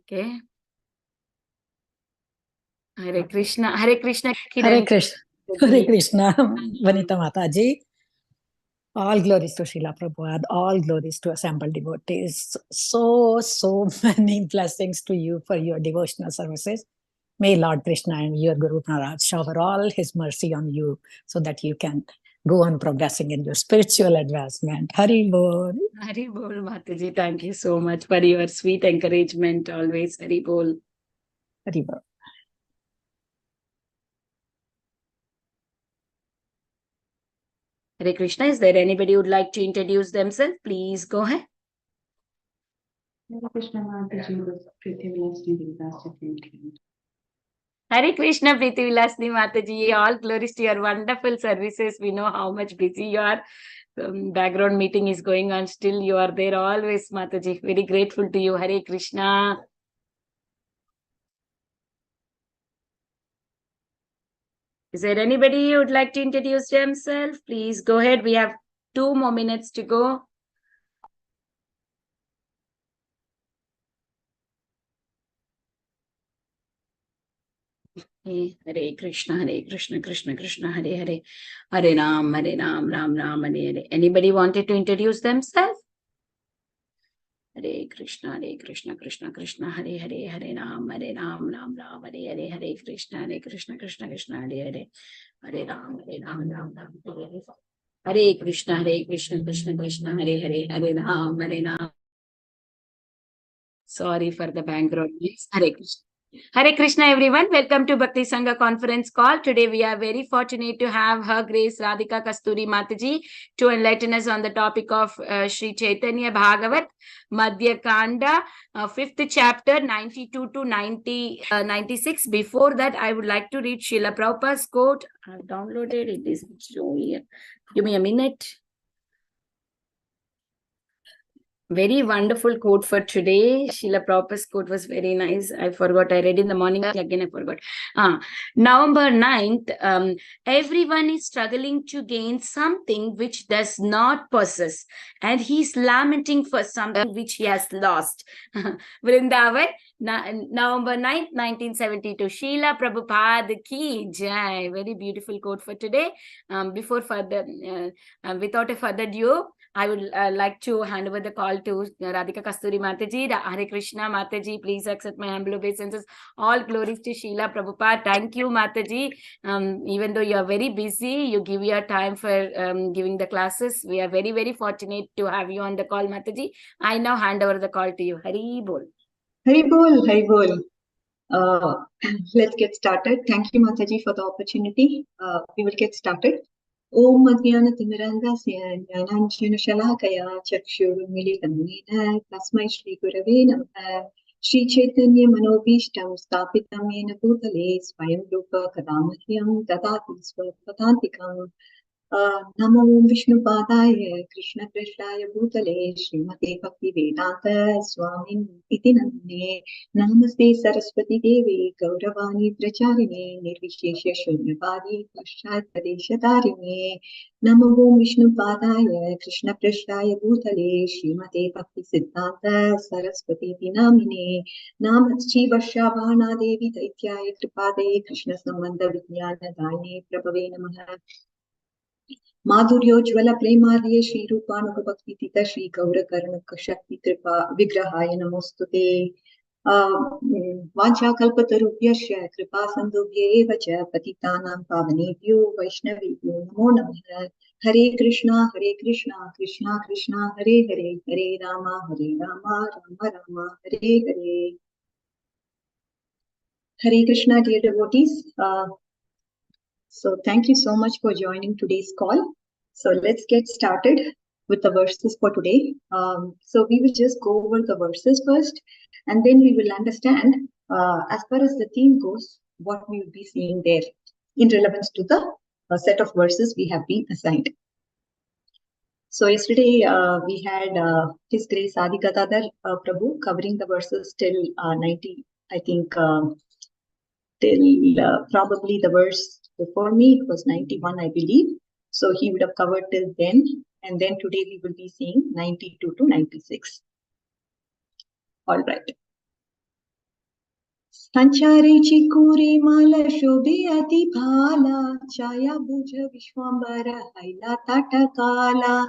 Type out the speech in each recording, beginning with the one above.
Okay. Hare Krishna. Hare Krishna. Hare Krishna. Hare Krishna. Vanita Mataji. All glories to Srila Prabhupada. All glories to assembled devotees. So many blessings to you for your devotional services. May Lord Krishna and your Guru Maharaj shower all his mercy on you so that you can go on progressing in your spiritual advancement. Hari Bol. Hari Bol, Mataji. Thank you so much for your sweet encouragement always. Hari Bol. Hari Bol. Hare Krishna. Is there anybody who would like to introduce themselves? Please go ahead. Hare Krishna, Mataji. Hare Krishna, Preeti Vilasni Mataji. All glories to your wonderful services. We know how much busy you are. Background meeting is going on. Still, you are there always, Mataji. Very grateful to you. Hare Krishna. Is there anybody who would like to introduce themselves? Please go ahead. We have 2 more minutes to go. Hare Krishna, Krishna Krishna, Hare Hare, Hare Ram, Ram Ram, Hare Hare. Anybody wanted to introduce themselves? Hare Krishna, Krishna Krishna, Hare Hare, Hare Ram, Ram Ram, Hare Hare, Hare Krishna, Krishna Krishna, Hare Hare, Hare Ram, Ram Ram, Hare Hare. Hare Krishna, Krishna Krishna, Hare Hare, Hare Ram, Ram. Sorry for the background noise. Hare Krishna. Hare Krishna, everyone. Welcome to Bhakti Sangha conference call. Today we are very fortunate to have Her Grace Radhika Kasturi Mataji to enlighten us on the topic of Sri Caitanya Bhagavata Madhya Khanda, 5th chapter, 92 to 96. Before that, I would like to read Srila Prabhupada's quote. I've downloaded it. It is showing here. Give me a minute. Very wonderful quote for today. Srila Prabhupada's quote was very nice. I forgot. I read in the morning. Again, I forgot. November 9th, everyone is struggling to gain something which does not possess. And he's lamenting for something which he has lost. Vrindavan, November 9th, 1972. Srila Prabhupada ki jai. Very beautiful quote for today. Without a further ado, I would like to hand over the call to Radhika Kasturi Mataji. Hare Krishna Mataji, please accept my humble obeisances. All glories to Srila Prabhupada. Thank you, Mataji. Even though you are very busy, you give your time for giving the classes. We are very, very fortunate to have you on the call, Mataji. I now hand over the call to you. Hari Bol. Hari Bol, Hari Bol. Let's get started. Thank you, Mataji, for the opportunity. We will get started. Om Madhyana Timirandasya Jnananjana Shalakaya Chakshurumilitam Nena Tasmai Shri Gurave Namaha Shri Chaitanya Manobhishtam Stapitam Yena Bhutale Swayam Rupa Kadamahyam Dadati Swapatantikam Namo Vishnu Padaya Krishna Krishnaya Bhutale Srimate Bhakti Vedanta Swamin Iti Namne Namaste Saraswati Devi Gauravani Pracharine Nirvishesha Shunyavadi Paschat Padeshatarine Namo Vishnu Padaya Krishna Krishnaya Bhutale Srimate Bhakti Siddhanta Saraswati Namine Namaste Vashavana Devi Daityaya Kripade Krishna Sambandha Vijnana Dane Prabhave Namaha माधुर्योज्वल प्रेमार्य Shri रूपानुगभक्ति Shri गौरकर्णक शक्ति कृपा विग्रहाय नमोस्तुते वाञ्छाकल्पतरुभ्यश्च कृपा सिन्धुभ्येव च पतितानां पावनेभ्यो वैष्णवेभ्यो नमो नमः हरे Krishna Krishna Krishna Hare Hare Hare Ram Ram Ram Hare Hare. Hare Krishna, dear devotees. So thank you so much for joining today's call. So let's get started with the verses for today. So we will just go over the verses first, and then we will understand, as far as the theme goes, what we will be seeing there in relevance to the set of verses we have been assigned. So yesterday we had His Grace Adi Gadadhar Prabhu covering the verses till 90, I think, till probably the verse before me, it was 91, I believe. So he would have covered till then. And then today we will be seeing 92 to 96. All right. Sanchare chikuri mala shobhi ati bhala, chaya bhuja vishwambara haila tatakala.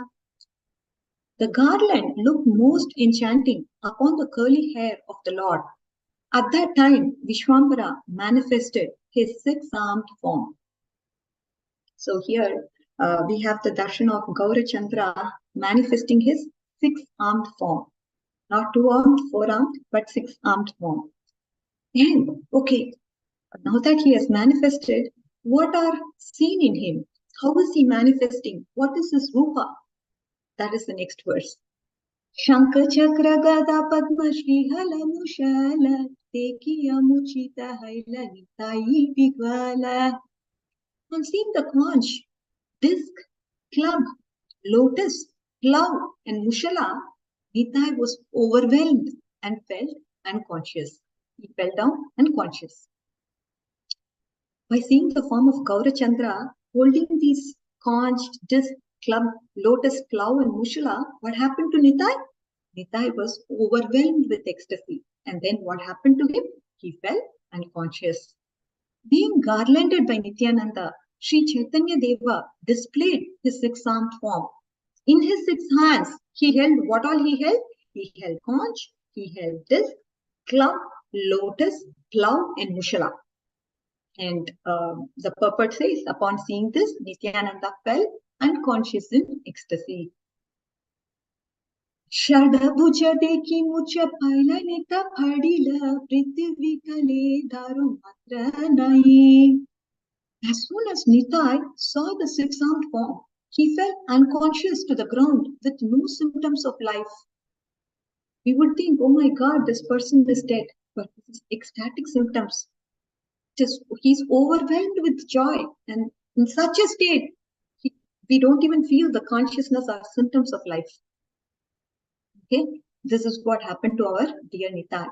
The garland looked most enchanting upon the curly hair of the Lord. At that time, Vishwambara manifested his six-armed form. So here we have the darshan of Gaurachandra manifesting his six-armed form. Not two-armed, four-armed, but six-armed form. And, okay, now that he has manifested, what are seen in him? How is he manifesting? What is his rupa? That is the next verse. Shankha Chakra Gada Padma Shri Hala Mushala Tekiya Muchita Haila Nitai Vigvala. On seeing the conch, disc, club, lotus, plough, and mushala, Nitai was overwhelmed and felt unconscious. He fell down unconscious. By seeing the form of Gaurachandra holding these conch, disc, club, lotus, plough, and mushala, what happened to Nitai? Nitai was overwhelmed with ecstasy. And then what happened to him? He fell unconscious. Being garlanded by Nityananda, Sri Caitanya Deva displayed his six-armed form. In his six hands, he held what all he held? He held conch, he held disc, club, lotus, plough, and mushala. And the purport says, upon seeing this, Nityananda fell unconscious in ecstasy. Shadabhuja deki mucha paila neta padila prithvi kale daru matra nai. As soon as Nitai saw the six-armed form, he fell unconscious to the ground with no symptoms of life. We would think, oh my God, this person is dead, but this is ecstatic symptoms. He's overwhelmed with joy, and in such a state, we don't even feel the consciousness or symptoms of life. Okay, this is what happened to our dear Nitai.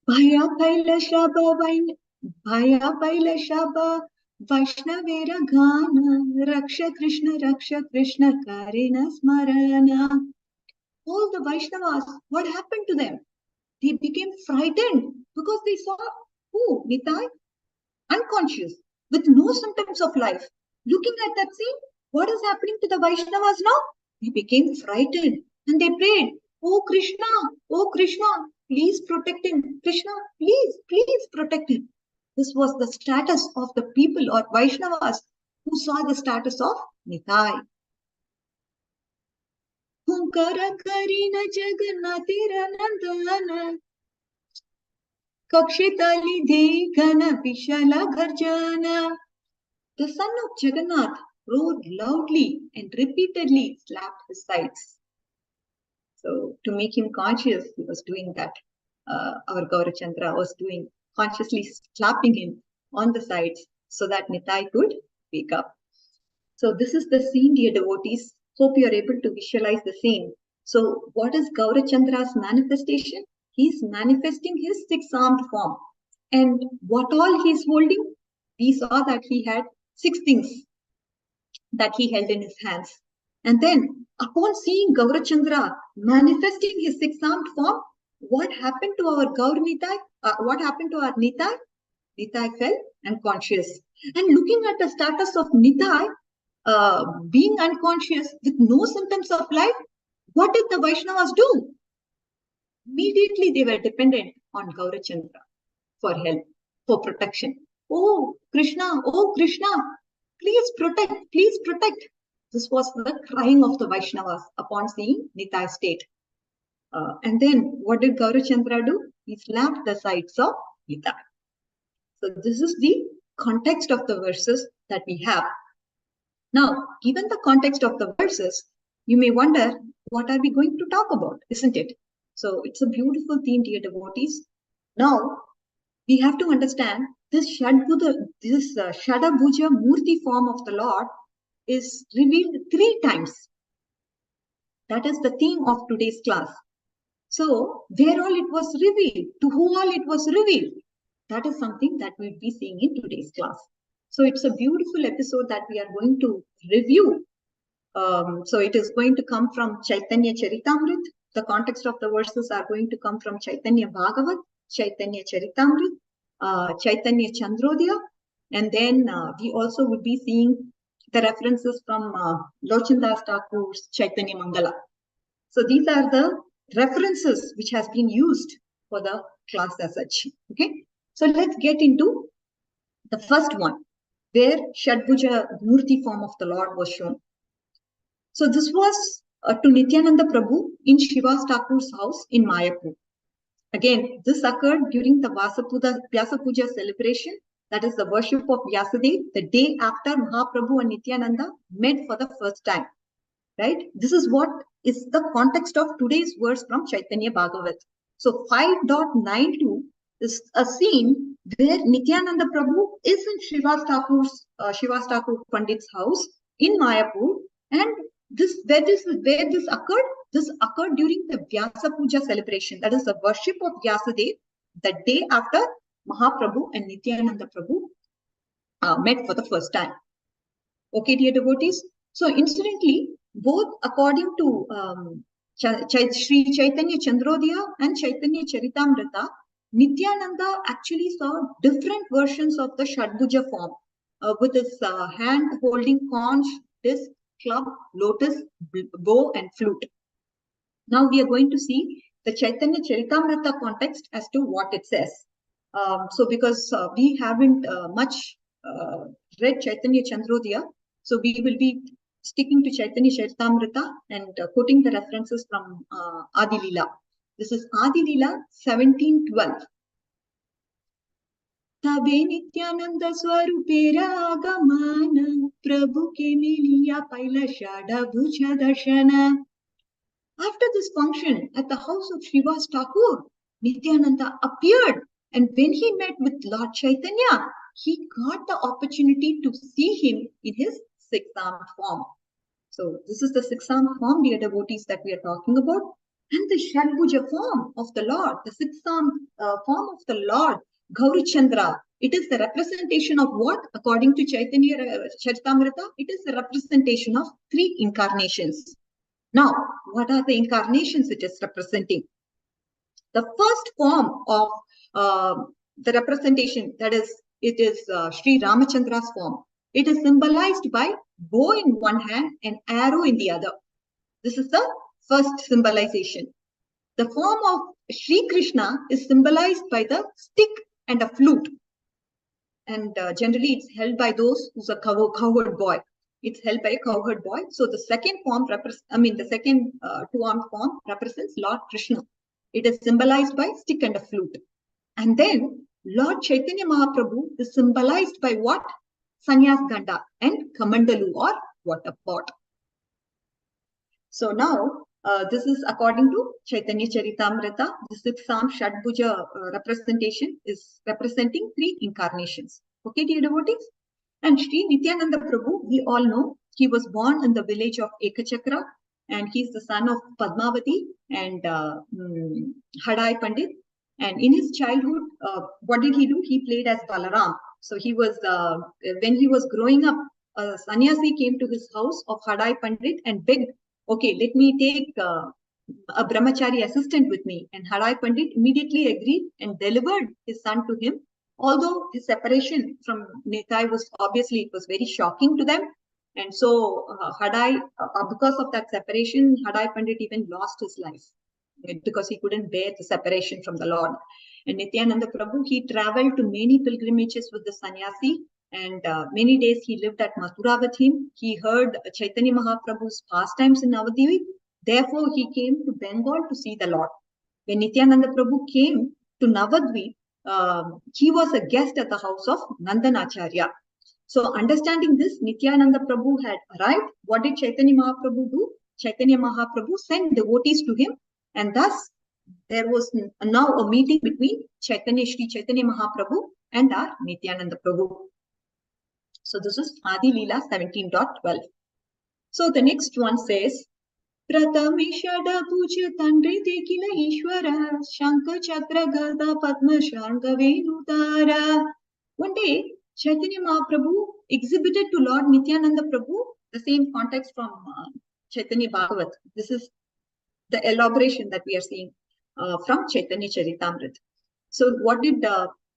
Bhaya paila shaba Vaishnavera Gana Raksha Krishna Karina Smarana. All the Vaishnavas, what happened to them? They became frightened because they saw who? Nitai? Unconscious, with no symptoms of life. Looking at that scene, what is happening to the Vaishnavas now? They became frightened and they prayed, oh Krishna, please protect him. Krishna, please protect him. This was the status of the people or Vaishnavas who saw the status of Nitai. Hunkara Karina Jagannatira Nandana Kakshitali Dhegana Vishala Garjana. The son of Jagannath roared loudly and repeatedly slapped his sides. So to make him conscious, he was doing that. Our Gaurachandra was doing, consciously slapping him on the sides so that Nitai could wake up. So this is the scene, dear devotees. Hope you are able to visualize the scene. So what is Gaurachandra's manifestation? He is manifesting his six-armed form. And what all he is holding? We saw that he had 6 things that he held in his hands. And then upon seeing Gaurachandra manifesting his six-armed form, what happened to our Gaur Nitai? What happened to our Nitai? Nitai fell unconscious. And looking at the status of Nitai, being unconscious with no symptoms of life, what did the Vaishnavas do? Immediately they were dependent on Gaurachandra for help, for protection. Oh Krishna, please protect. This was the crying of the Vaishnavas upon seeing Nitai's state. And then what did Gaurachandra do? He slapped the sides of Nitai. So this is the context of the verses that we have. Now, given the context of the verses, you may wonder, what are we going to talk about, isn't it? So it's a beautiful theme, dear devotees. Now, we have to understand this Shadabhuja Murti form of the Lord is revealed 3 times. That is the theme of today's class. So, where all it was revealed, to whom all it was revealed, that is something that we'll be seeing in today's class. So it's a beautiful episode that we are going to review. So it is going to come from Caitanya Charitamrita. The context of the verses are going to come from Caitanya Bhagavata Caitanya Charitamrita, Caitanya Chandrodaya, and then we also would be seeing the references from Lochandas Thakur's Chaitanya Mangala. So these are the references which has been used for the class as such. Okay, so let's get into the first one, where Shadbhuja Murti form of the Lord was shown. So this was to Nityananda Prabhu in Srivas Thakur's house in Mayapur. Again, this occurred during the Vyasa Puja celebration, that is the worship of Vyasadeva, the day after Mahaprabhu and Nityananda met for the first time. Right? This is what is the context of today's verse from Caitanya Bhagavata. So 5.92 is a scene where Nityananda Prabhu is in Srivas Thakur Pandit's house in Mayapur, and where this occurred? This occurred during the Vyasa Puja celebration, that is the worship of Vyasadeva, the day after Mahaprabhu and Nityananda Prabhu met for the first time. Okay, dear devotees. So incidentally, both according to Sri Chaitanya Chandrodaya and Chaitanya Charitamrita, Nityananda actually saw different versions of the Shadbhuja form with his hand holding conch, disc, club, lotus, bow and flute. Now we are going to see the Chaitanya Charitamrita context as to what it says. So because we haven't much read Chaitanya Chandrodaya, so we will be sticking to Chaitanya Charitamrita and quoting the references from Adi Leela. This is Adi Leela 17:12. Tabe Nityananda Swarupera Agamana Prabhu ke miliya paila shada bhuja darshana. After this function at the house of Srivas Thakur, Nityananda appeared, and when he met with Lord Chaitanya, he got the opportunity to see him in his six-armed form. So this is the six-armed form, dear devotees, that we are talking about. And the Shadbhuja form of the Lord, the six-armed form of the Lord, Gauri Chandra, it is the representation of what? According to Chaitanya Charitamrita, it is the representation of three incarnations. Now, what are the incarnations it is representing? The first form of the representation, that is, it is Sri Ramachandra's form. It is symbolized by bow in one hand and arrow in the other. This is the first symbolization. The form of Sri Krishna is symbolized by the stick and a flute. And generally it's held by those who's a cowherd boy. It's held by a cowherd boy. So the second form, the second two-armed form represents Lord Krishna. It is symbolized by stick and a flute. And then Lord Chaitanya Mahaprabhu is symbolized by what? Sannyas Ganda and Kamandalu or water pot. So now this is according to Chaitanya Charitamrita. The six-armed Shadbhuja representation is representing three incarnations. Okay, dear devotees? And Sri Nityananda Prabhu, we all know, he was born in the village of Ekachakra, and he's the son of Padmavati and Hadai Pandit. And in his childhood, what did he do? He played as Balaram. So he was, when he was growing up, a sannyasi came to his house of Hadai Pandit and begged, okay, let me take a brahmachari assistant with me. And Hadai Pandit immediately agreed and delivered his son to him. Although his separation from Nitai was obviously, it was very shocking to them. And so Hadai, because of that separation, Hadai Pandit even lost his life because he couldn't bear the separation from the Lord. And Nityananda Prabhu, he traveled to many pilgrimages with the sannyasi, and many days he lived at Mathura with him. He heard Chaitanya Mahaprabhu's pastimes in Navadvip. Therefore, he came to Bengal to see the Lord. When Nityananda Prabhu came to Navadvip, he was a guest at the house of Nandanacharya. So understanding this, Nityananda Prabhu had arrived. What did Chaitanya Mahaprabhu do? Chaitanya Mahaprabhu sent devotees to him, and thus there was now a meeting between Sri Chaitanya Mahaprabhu and our Nityananda Prabhu. So this is Adi Leela 17.12. So the next one says, Pratame Shada Puja Tandre Tekila Ishwara Shankha Chakra Gada Padma Shanga Venudara. One day, Chaitanya Mahaprabhu exhibited to Lord Nityananda Prabhu the same context from Chaitanya Bhagavata. This is the elaboration that we are seeing from Chaitanya Charitamrita. So what did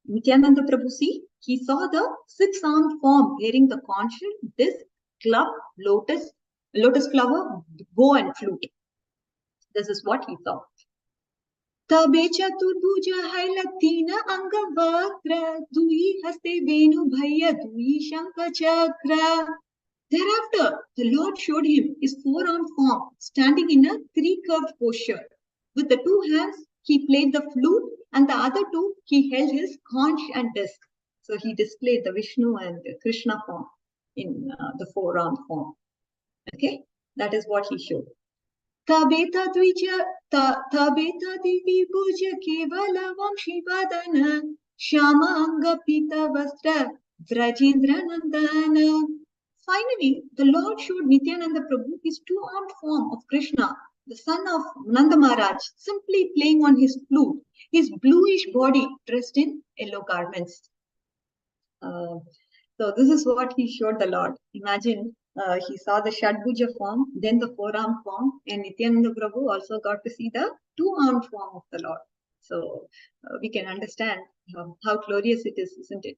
Nityananda Prabhu see? He saw the six-armed form wearing the conch, disc, club, lotus flower, bow and flute. This is what he saw. Tabe chaturbhuja hailatina angavakra dui haste venu bhaya dui shanka chakra. Thereafter, the Lord showed him his four-armed form standing in a three-curved posture. With the two hands, he played the flute, and the other two, he held his conch and disc. So he displayed the Vishnu and the Krishna form in the four-armed form. Okay, that is what he showed. Tabeta divi puja kevala vamshi vadana shama anga pita vastra vrajendra nandana. Finally, the Lord showed Nityananda Prabhu his two-armed form of Krishna, the son of Nanda Maharaj, simply playing on his flute, his bluish body dressed in yellow garments. So this is what he showed the Lord. Imagine he saw the Shadbhuja form, then the four-armed form, and Nityananda Prabhu also got to see the two-armed form of the Lord. So we can understand how glorious it is, isn't it?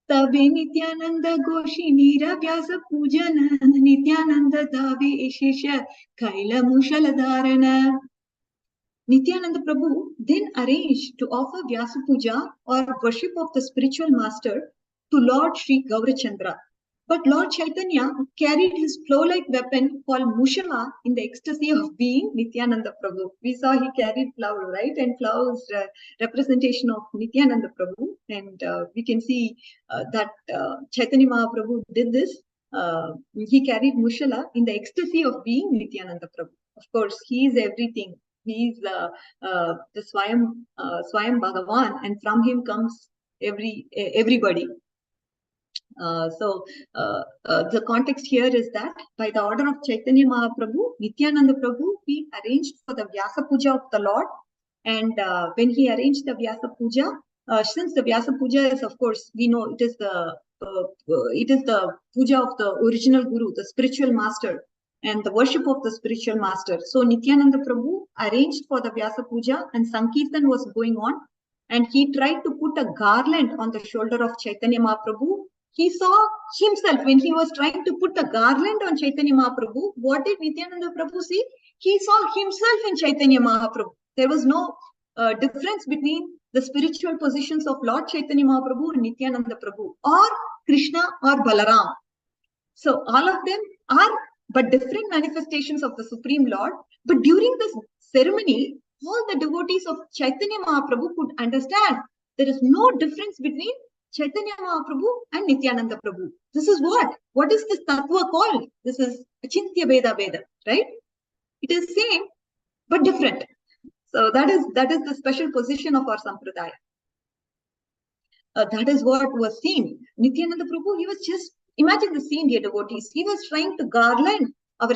Tabe Nityananda Goshi Nira Vyasa Pujana Nityananda Tabe Ishesha Kaila Mushaladharana. Nityananda Prabhu then arranged to offer Vyasa Puja or worship of the spiritual master to Lord Sri Gaurachandra. But Lord Chaitanya carried his plow-like weapon called Mushala in the ecstasy of being Nityananda Prabhu. We saw he carried plow, right? And plow is representation of Nityananda Prabhu. And we can see that Chaitanya Mahaprabhu did this. He carried Mushala in the ecstasy of being Nityananda Prabhu. Of course, he is everything. He is the Swayam Bhagavan, and from him comes everybody. The context here is that by the order of Chaitanya Mahaprabhu, Nityananda Prabhu, he arranged for the Vyasa Puja of the Lord. And when he arranged the Vyasa Puja, since the Vyasa Puja is, of course, we know it is the puja of the original Guru, the spiritual master, and the worship of the spiritual master. So Nityananda Prabhu arranged for the Vyasa Puja, and Sankirtan was going on. And he tried to put a garland on the shoulder of Chaitanya Mahaprabhu. He saw himself when he was trying to put the garland on Chaitanya Mahaprabhu. What did Nityananda Prabhu see? He saw himself in Chaitanya Mahaprabhu. There was no difference between the spiritual positions of Lord Chaitanya Mahaprabhu and Nityananda Prabhu, or Krishna or Balaram. So all of them are but different manifestations of the Supreme Lord. But during this ceremony, all the devotees of Chaitanya Mahaprabhu could understand there is no difference between Chaitanya Mahaprabhu and Nityananda Prabhu. This is what? What is this tattva called? This is Achintya Veda Veda, right? It is same but different. So that is the special position of our Sampradaya. That is what was seen. Nityananda Prabhu, he was just, imagine the scene, dear devotees. He was trying to garland our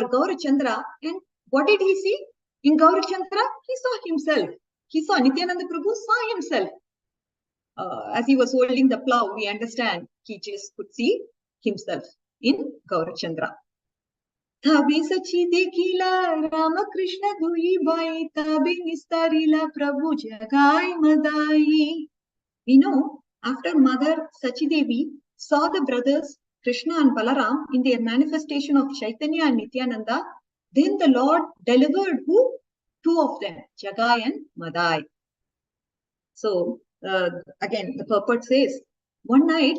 Gaurachandra, and what did he see? In Gaurachandra, he saw himself. He saw Nityananda Prabhu saw himself. As he was holding the plow, we understand he just could see himself in Gaurachandra. Tabe sachi dekila Rama Krishna dui bai tabe nistarila Prabhu jagai madai. We know after Mother Sachidevi saw the brothers Krishna and Balaram in their manifestation of Chaitanya and Nityananda, then the Lord delivered who? Two of them, Jagai and Madai. So again, the purport says, one night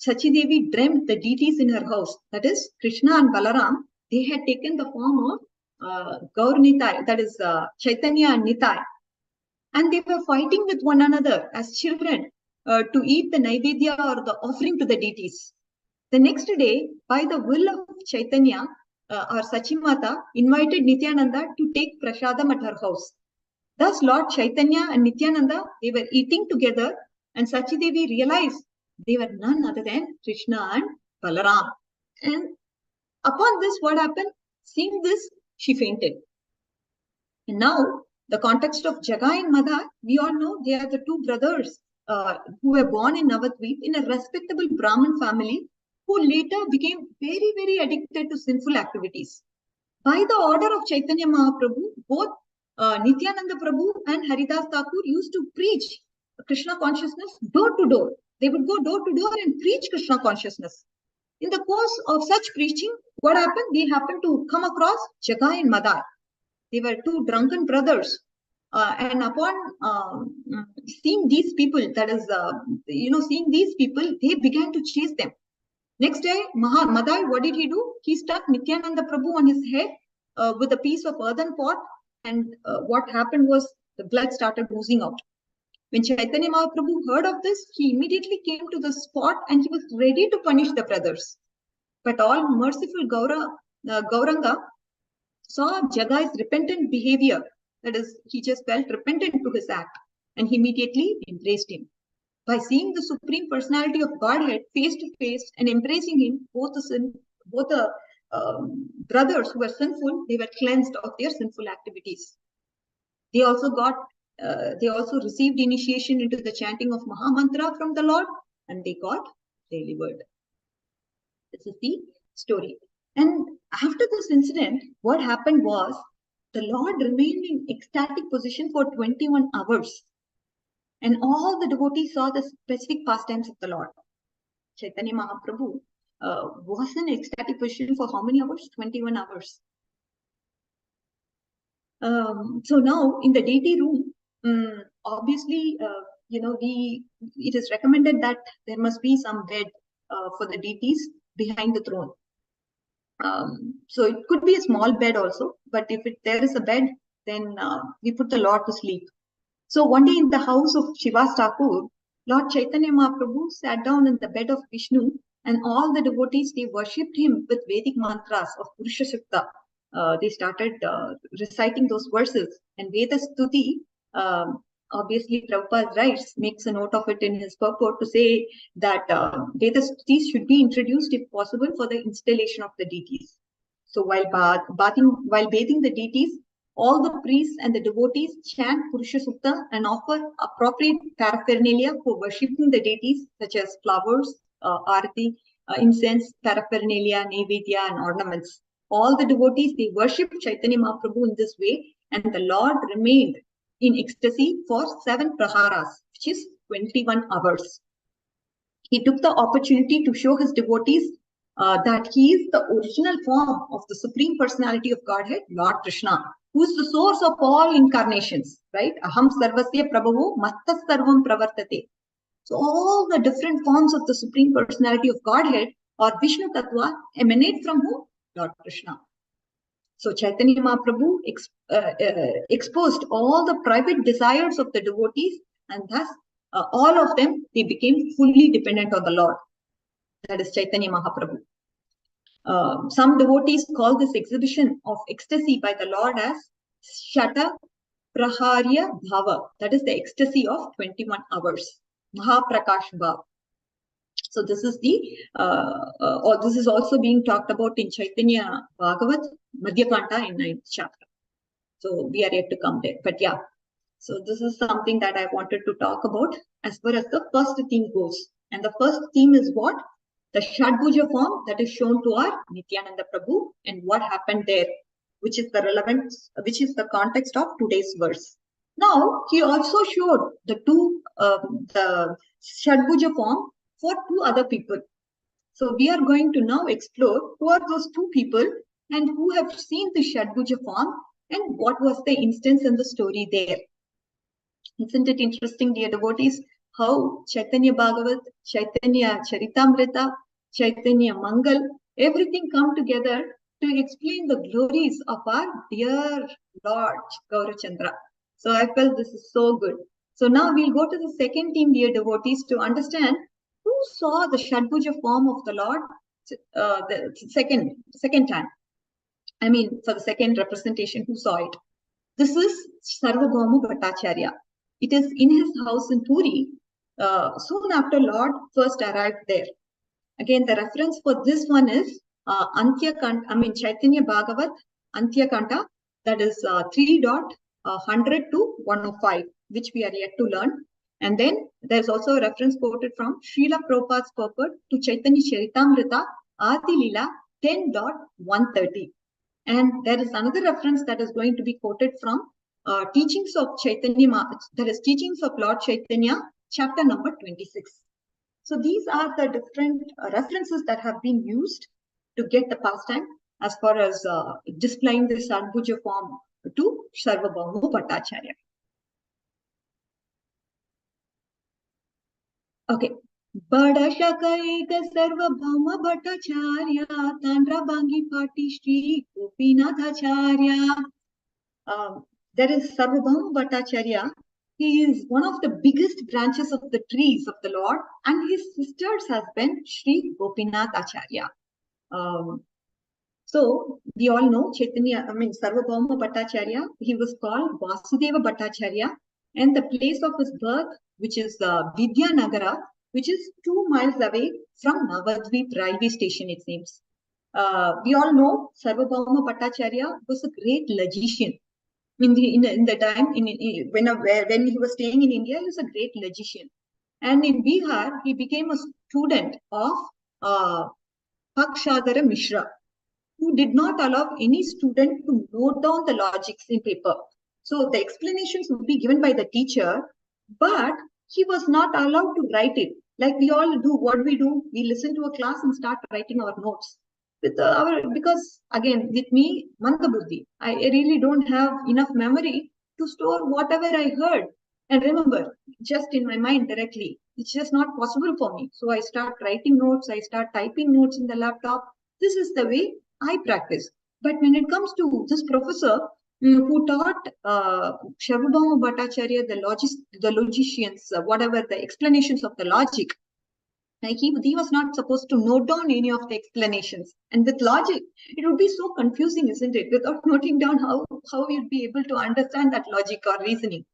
Sachidevi dreamt the deities in her house, that is Krishna and Balaram, they had taken the form of Gaur Nitai, that is Chaitanya and Nitai. And they were fighting with one another as children to eat the Naivedya or the offering to the deities. The next day, by the will of Chaitanya, our Sachimata invited Nityananda to take prasadam at her house. Thus, Lord Chaitanya and Nityananda, they were eating together, and Sachidevi realized they were none other than Krishna and Balaram. And upon this, what happened? Seeing this, she fainted. And now, the context of Jagai and Madai, we all know they are the two brothers who were born in Navadvip in a respectable Brahmin family, who later became very, very addicted to sinful activities. By the order of Chaitanya Mahaprabhu, both Nityananda Prabhu and Haridas Thakur used to preach Krishna consciousness door to door. They would go door to door and preach Krishna consciousness. In the course of such preaching, what happened? They happened to come across Jagai and Madai. They were two drunken brothers. And upon seeing these people, that is, seeing these people, they began to chase them. Next day, Madai, what did he do? He stuck Nityananda Prabhu on his head with a piece of earthen pot. And what happened was the blood started oozing out. When Caitanya Mahaprabhu heard of this, he immediately came to the spot and he was ready to punish the brothers. But all merciful Gauranga saw Jagai's repentant behavior. That is, he just felt repentant to his act and he immediately embraced him. By seeing the Supreme Personality of Godhead face to face and embracing him, both the brothers who were sinful, they were cleansed of their sinful activities. They also received initiation into the chanting of Mahamantra from the Lord, and they got delivered. This is the story. And after this incident, what happened was the Lord remained in ecstatic position for 21 hours. And all the devotees saw the specific pastimes of the Lord. Caitanya Mahaprabhu was in ecstatic position for how many hours? 21 hours. So now in the deity room, obviously, it is recommended that there must be some bed for the deities behind the throne. So it could be a small bed also, but if there is a bed, then we put the Lord to sleep. So one day in the house of Shivas Thakur, Lord Chaitanya Mahaprabhu sat down in the bed of Vishnu, and all the devotees, they worshipped him with Vedic mantras of Purusha Sukta. They started reciting those verses, and Veda Stuti, obviously Prabhupada writes, makes a note of it in his purport to say that Veda Stutis should be introduced if possible for the installation of the deities. So while bathing the deities, all the priests and the devotees chant Purusha Sukta and offer appropriate paraphernalia for worshipping the deities, such as flowers, arati, incense, paraphernalia, naivedya, and ornaments. All the devotees, they worshipped Chaitanya Mahaprabhu in this way, and the Lord remained in ecstasy for 7 praharas, which is 21 hours. He took the opportunity to show his devotees that he is the original form of the Supreme Personality of Godhead, Lord Krishna, who is the source of all incarnations, right? Aham sarvasya prabhavo mattas sarvam pravartate. So all the different forms of the Supreme Personality of Godhead or Vishnu Tattva emanate from who? Lord Krishna. So Chaitanya Mahaprabhu exposed all the private desires of the devotees, and thus all of them, they became fully dependent on the Lord. That is Chaitanya Mahaprabhu. Some devotees call this exhibition of ecstasy by the Lord as Shata Praharya Bhava. That is the ecstasy of 21 hours. Mahaprakash Bhav. So this is this is also being talked about in Caitanya Bhagavata Madhya in 9th chapter. So we are yet to come there. But yeah, so this is something that I wanted to talk about as far as the first theme goes. And the first theme is what? The Shadbhuja form that is shown to our Nityananda Prabhu and what happened there, which is the context of today's verse. Now, he also showed the Shadbhuja form for 2 other people. So we are going to now explore who are those 2 people and who have seen the Shadbhuja form and what was the instance and the story there. Isn't it interesting, dear devotees, how Caitanya Bhagavat, Caitanya Charitamrita, Caitanya Mangal, everything come together to explain the glories of our dear Lord Gaurachandra. So I felt this is so good. So now we'll go to the second theme, dear devotees, to understand who saw the Shadbhuja form of the Lord the second time. I mean, for the second representation, who saw it? This is Sarvabhauma Bhattacharya. It is in his house in Puri, soon after Lord first arrived there. Again, the reference for this one is Chaitanya Bhagavat Antya Kanta, that is 3.100 to 105, which we are yet to learn. And then there's also a reference quoted from Srila Prabhupada's purport to Chaitanya Charitamrita Adi Lila 10.130. And there is another reference that is going to be quoted from teachings of Chaitanya, that is teachings of Lord Chaitanya, chapter number 26. So these are the different references that have been used to get the pastime as far as displaying the Sadbhuja form to Sarvabhauma Bhattacharya. Okay. Bada Shakaika Sarvabhauma Bhattacharya Tandra Bangi Pati Shri Gopinathacharya. There is Sarvabhauma Bhattacharya. He is one of the biggest branches of the trees of the Lord, and his sister's husband, Sri Gopinath Acharya. So we all know Sarvabhauma Bhattacharya. He was called Vasudeva Bhattacharya, and the place of his birth, which is Vidyanagara, which is 2 miles away from Navadvip railway station, it seems. We all know Sarvabhauma Bhattacharya was a great logician. In the time when he was staying in India, he was a great logician, and in Bihar he became a student of Pakshadhara Mishra, who did not allow any student to note down the logics in paper. So the explanations would be given by the teacher, but he was not allowed to write it. Like we all do, what we do, we listen to a class and start writing our notes. Because again, with me, Mandabuddhi, I really don't have enough memory to store whatever I heard and remember just in my mind directly. It's just not possible for me. So I start writing notes, I start typing notes in the laptop. This is the way I practice. But when it comes to this professor who taught Sarvabhauma Bhattacharya, the logicians, whatever the explanations of the logic, he was not supposed to note down any of the explanations. And with logic, it would be so confusing, isn't it? Without noting down how you'd be able to understand that logic or reasoning.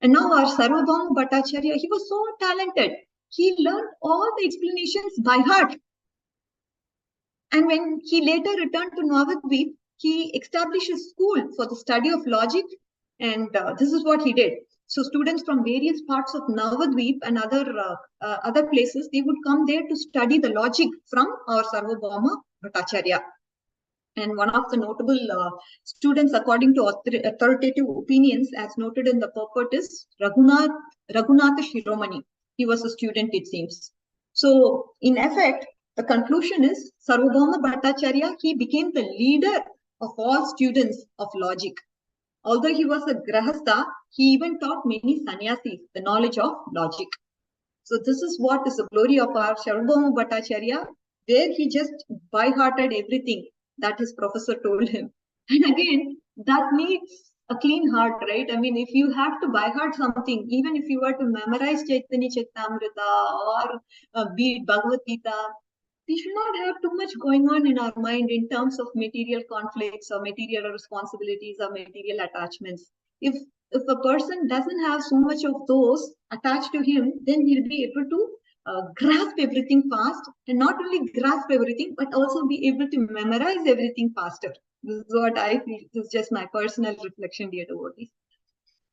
And now our Sarvabhauma Bhattacharya, he was so talented. He learned all the explanations by heart. And when he later returned to Navadvip, he established a school for the study of logic. And this is what he did. So students from various parts of Navadvip and other places, they would come there to study the logic from our Sarvabhauma Bhattacharya. And one of the notable students, according to authoritative opinions, as noted in the purport, is Raghunatha Shiromani. He was a student, it seems. So in effect, the conclusion is Sarvabhauma Bhattacharya, he became the leader of all students of logic. Although he was a grahastha, he even taught many sannyasis the knowledge of logic. So this is what is the glory of our Sarvabhauma Bhattacharya, where he just by-hearted everything that his professor told him. And again, that needs a clean heart, right? I mean, if you have to by-heart something, even if you were to memorize Chaitanya Charitamrita or be it Bhagavad Gita, we should not have too much going on in our mind in terms of material conflicts or material responsibilities or material attachments. If a person doesn't have so much of those attached to him, then he'll be able to grasp everything fast, and not only grasp everything, but also be able to memorize everything faster. This is what I feel. This is just my personal reflection, dear devotees.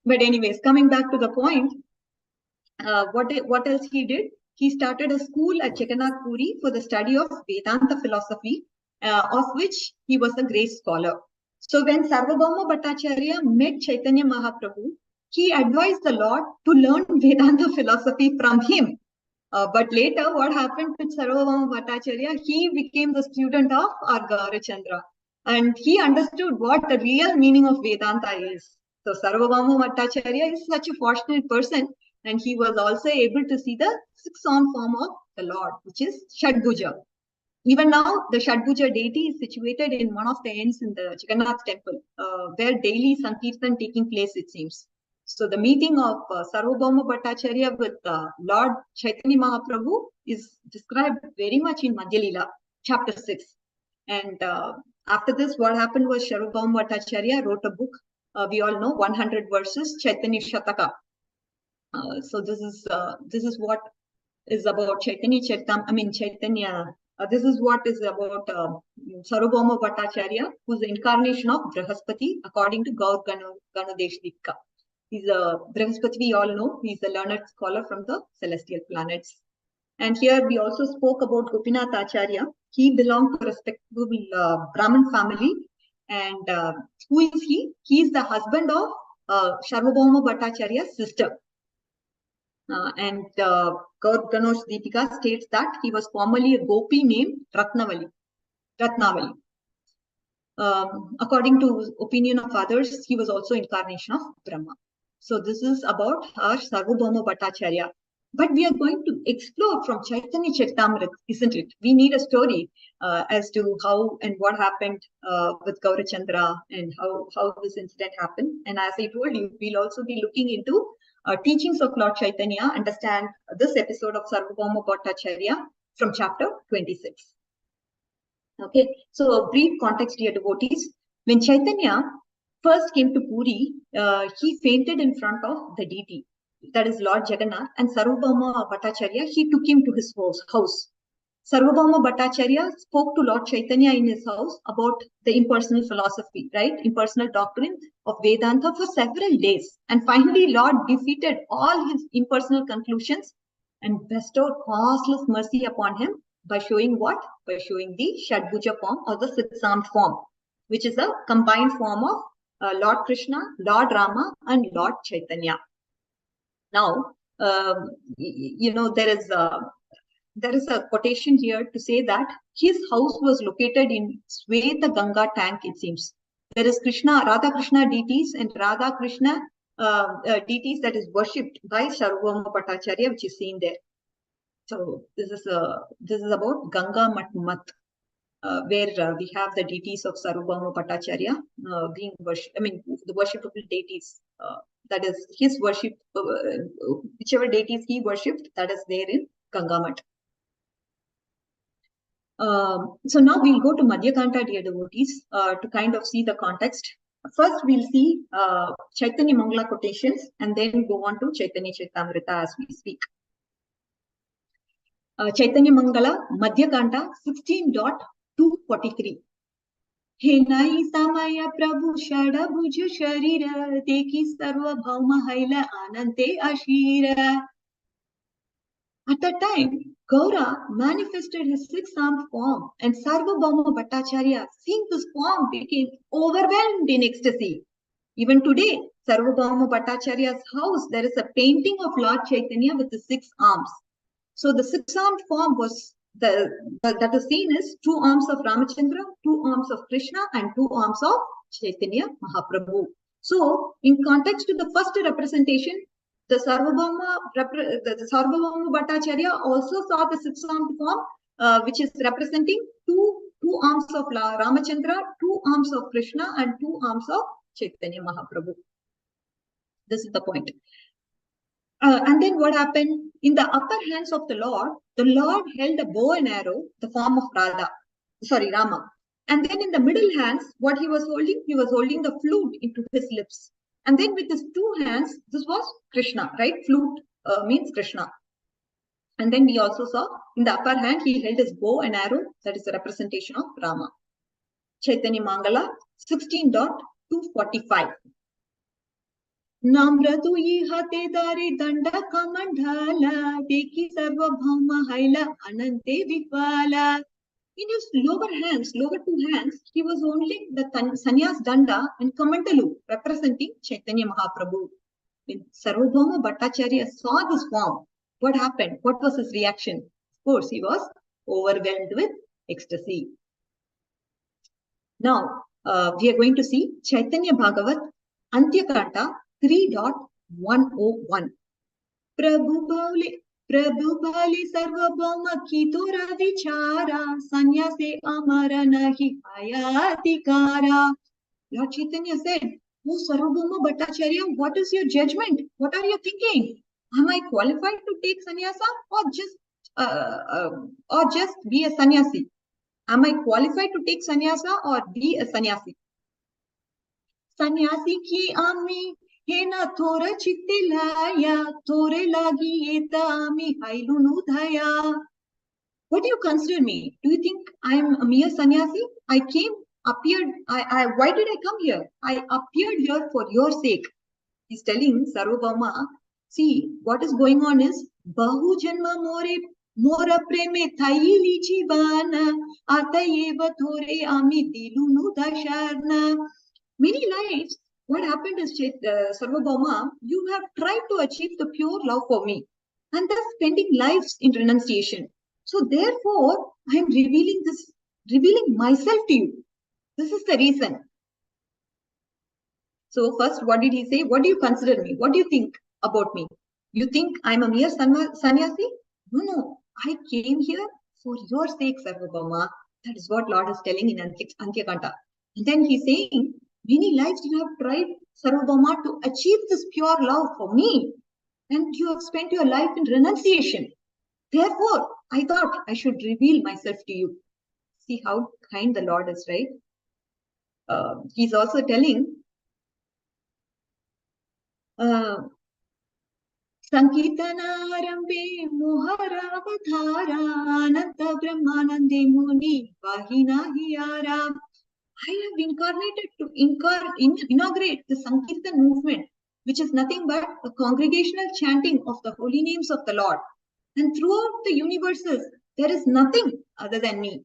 But anyways, coming back to the point, what else he did? He started a school at Jagannath Puri for the study of Vedanta philosophy, of which he was a great scholar. So when Sarvabhauma Bhattacharya met Chaitanya Mahaprabhu, he advised the Lord to learn Vedanta philosophy from him. But later, what happened with Sarvabhauma Bhattacharya? He became the student of our Gaurachandra, and he understood what the real meaning of Vedanta is. So Sarvabhauma Bhattacharya is such a fortunate person, and he was also able to see the six-arm form of the Lord, which is Shadbhuja. Even now, the Shadbhuja deity is situated in one of the ends in the Jagannath temple, where daily Sankirtan taking place, it seems. So the meeting of Sarvabhauma Bhattacharya with Lord Chaitanya Mahaprabhu is described very much in Madhya Leela, chapter 6. And after this, what happened was Sarvabhauma Bhattacharya wrote a book, we all know, 100 verses, Chaitanya Shataka. So this is what is about Chaitanya Chaitanya. This is what is about Sarvabhauma Bhattacharya, who is the incarnation of Brihaspati, according to Gaur Ganadeshika. He's a Brihaspati, we all know. He's a learned scholar from the celestial planets. And here we also spoke about Gopinath Acharya. He belonged to a respectable Brahmin family. And who is he? He is the husband of Sarvabhauma Bhattacharya's sister. And Gaur Ganosh Deepika states that he was formerly a gopi named Ratnavali. According to opinion of others, he was also incarnation of Brahma. So this is about our Sarvabhauma Bhattacharya. But we are going to explore from Caitanya Charitamrita, isn't it? We need a story as to how and what happened with Gaurachandra and how this incident happened. And as I told you, we'll also be looking into teachings of Lord Chaitanya, understand this episode of Sarvabhauma Bhattacharya from chapter 26. Okay, so a brief context, dear devotees. When Chaitanya first came to Puri, he fainted in front of the deity, that is Lord Jagannath, and Sarvabhauma Bhattacharya, he took him to his house. Sarvabhauma Bhattacharya spoke to Lord Chaitanya in his house about the impersonal philosophy, right? Impersonal doctrine of Vedanta for several days. And finally, Lord defeated all his impersonal conclusions and bestowed causeless mercy upon him by showing what? By showing the Shadbhuja form or the six-armed form, which is a combined form of Lord Krishna, Lord Rama, and Lord Chaitanya. Now, you know, there is a quotation here to say that his house was located in Sweta Ganga tank, it seems. There is Radha Krishna deities and Radha Krishna deities that is worshipped by Sarvabhauma Bhattacharya, which is seen there. So this is about Ganga Mat, where we have the deities of Sarvabhauma Bhattacharya being worshipped. I mean, the worshipable deities. That is his worship, whichever deities he worshipped, that is there in Ganga Mat. So now we'll go to Madhya Kanta, dear devotees, to kind of see the context. First, we'll see Chaitanya Mangala quotations and then go on to Caitanya Charitamrita as we speak. Chaitanya Mangala, Madhya Kanta 16.243. He nai samaya prabhu shada bhuju sharira deki sarva bhauma haila anante ashira. At that time, Gaura manifested his six-armed form, and Sarvabhauma Bhattacharya, seeing this form, became overwhelmed in ecstasy. Even today, Sarvabhauma Bhattacharya's house, there is a painting of Lord Chaitanya with the six arms. So the six-armed form was that is seen is two arms of Ramachandra, two arms of Krishna, and two arms of Chaitanya Mahaprabhu. So, in context to the first representation, the Sarvabhauma Bhattacharya also saw the six-armed form, which is representing two arms of Ramachandra, two arms of Krishna, and two arms of Chaitanya Mahaprabhu. This is the point. And then what happened? In the upper hands of the Lord held a bow and arrow, the form of Rama. And then in the middle hands, what he was holding? He was holding the flute into his lips. And then with his two hands, this was Krishna, right? Flute means Krishna. And then we also saw in the upper hand, he held his bow and arrow, that is the representation of Rama. Chaitanya Mangala 16.245. Namratu hate dare danda kamandhala deki sarvabhauma haila anante vipala. In his lower two hands, he was holding the sannyas danda and kamandalu, representing Chaitanya Mahaprabhu. When Sarvabhauma Bhattacharya saw this form, what happened? What was his reaction? Of course, he was overwhelmed with ecstasy. Now, we are going to see Caitanya Bhagavata Madhya 3.101. Prabhu Bhali Sarvabhauma Kitora Vichara Sanyase Amara Nahi Hayatikara. Lord Chaitanya said, "Oh Sarvabhauma Bhattacharya, what is your judgment? What are you thinking? Am I qualified to take sannyasa or just be a sannyasi? Am I qualified to take sannyasa or be a sannyasi? Sannyasi ki ami hena thora chitte laya thore lagi eta ami hailunu dhaya." What do you consider me? Do you think I am a mere sannyasi? Why did I come here? I appeared here for your sake. He's telling Sarvabhauma, see, what is going on is Bahu Janma Mora Preme Thaili Jivana Atayeva Thore Ami Dilunu Dasharna. Many lives what happened is, Sarvabhauma, you have tried to achieve the pure love for me, and thus spending lives in renunciation. So therefore, I am revealing myself to you. This is the reason. So first, what did he say? What do you consider me? What do you think about me? You think I'm a mere sannyasi? No. I came here for your sake, Sarvabhauma. That is what Lord is telling in Antyakanta. And then he's saying, many lives you have tried, Sarvabhauma, to achieve this pure love for me. And you have spent your life in renunciation. Therefore, I thought I should reveal myself to you. See how kind the Lord is, right? He's also telling, Sankirtanarambe Moharavadharananta Brahmanande Muni Vahinahiyara. I have incarnated to inaugurate the Sankirtan movement, which is nothing but a congregational chanting of the holy names of the Lord. And throughout the universes, there is nothing other than me.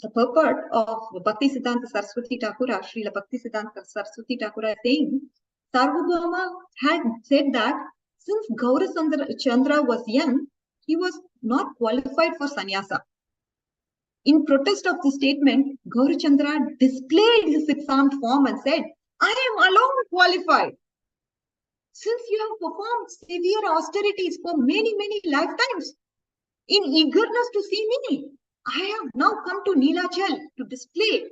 The purport of Bhakti Siddhanta Saraswati Thakura, Srila Bhakti Siddhanta Saraswati Thakura, is saying, Sarvabhauma had said that since Gaura Chandra was young, he was not qualified for sannyasa. In protest of the statement, Gaurachandra displayed his six-armed form and said, I am alone qualified. Since you have performed severe austerities for many, many lifetimes, in eagerness to see me, I have now come to Neelachal to display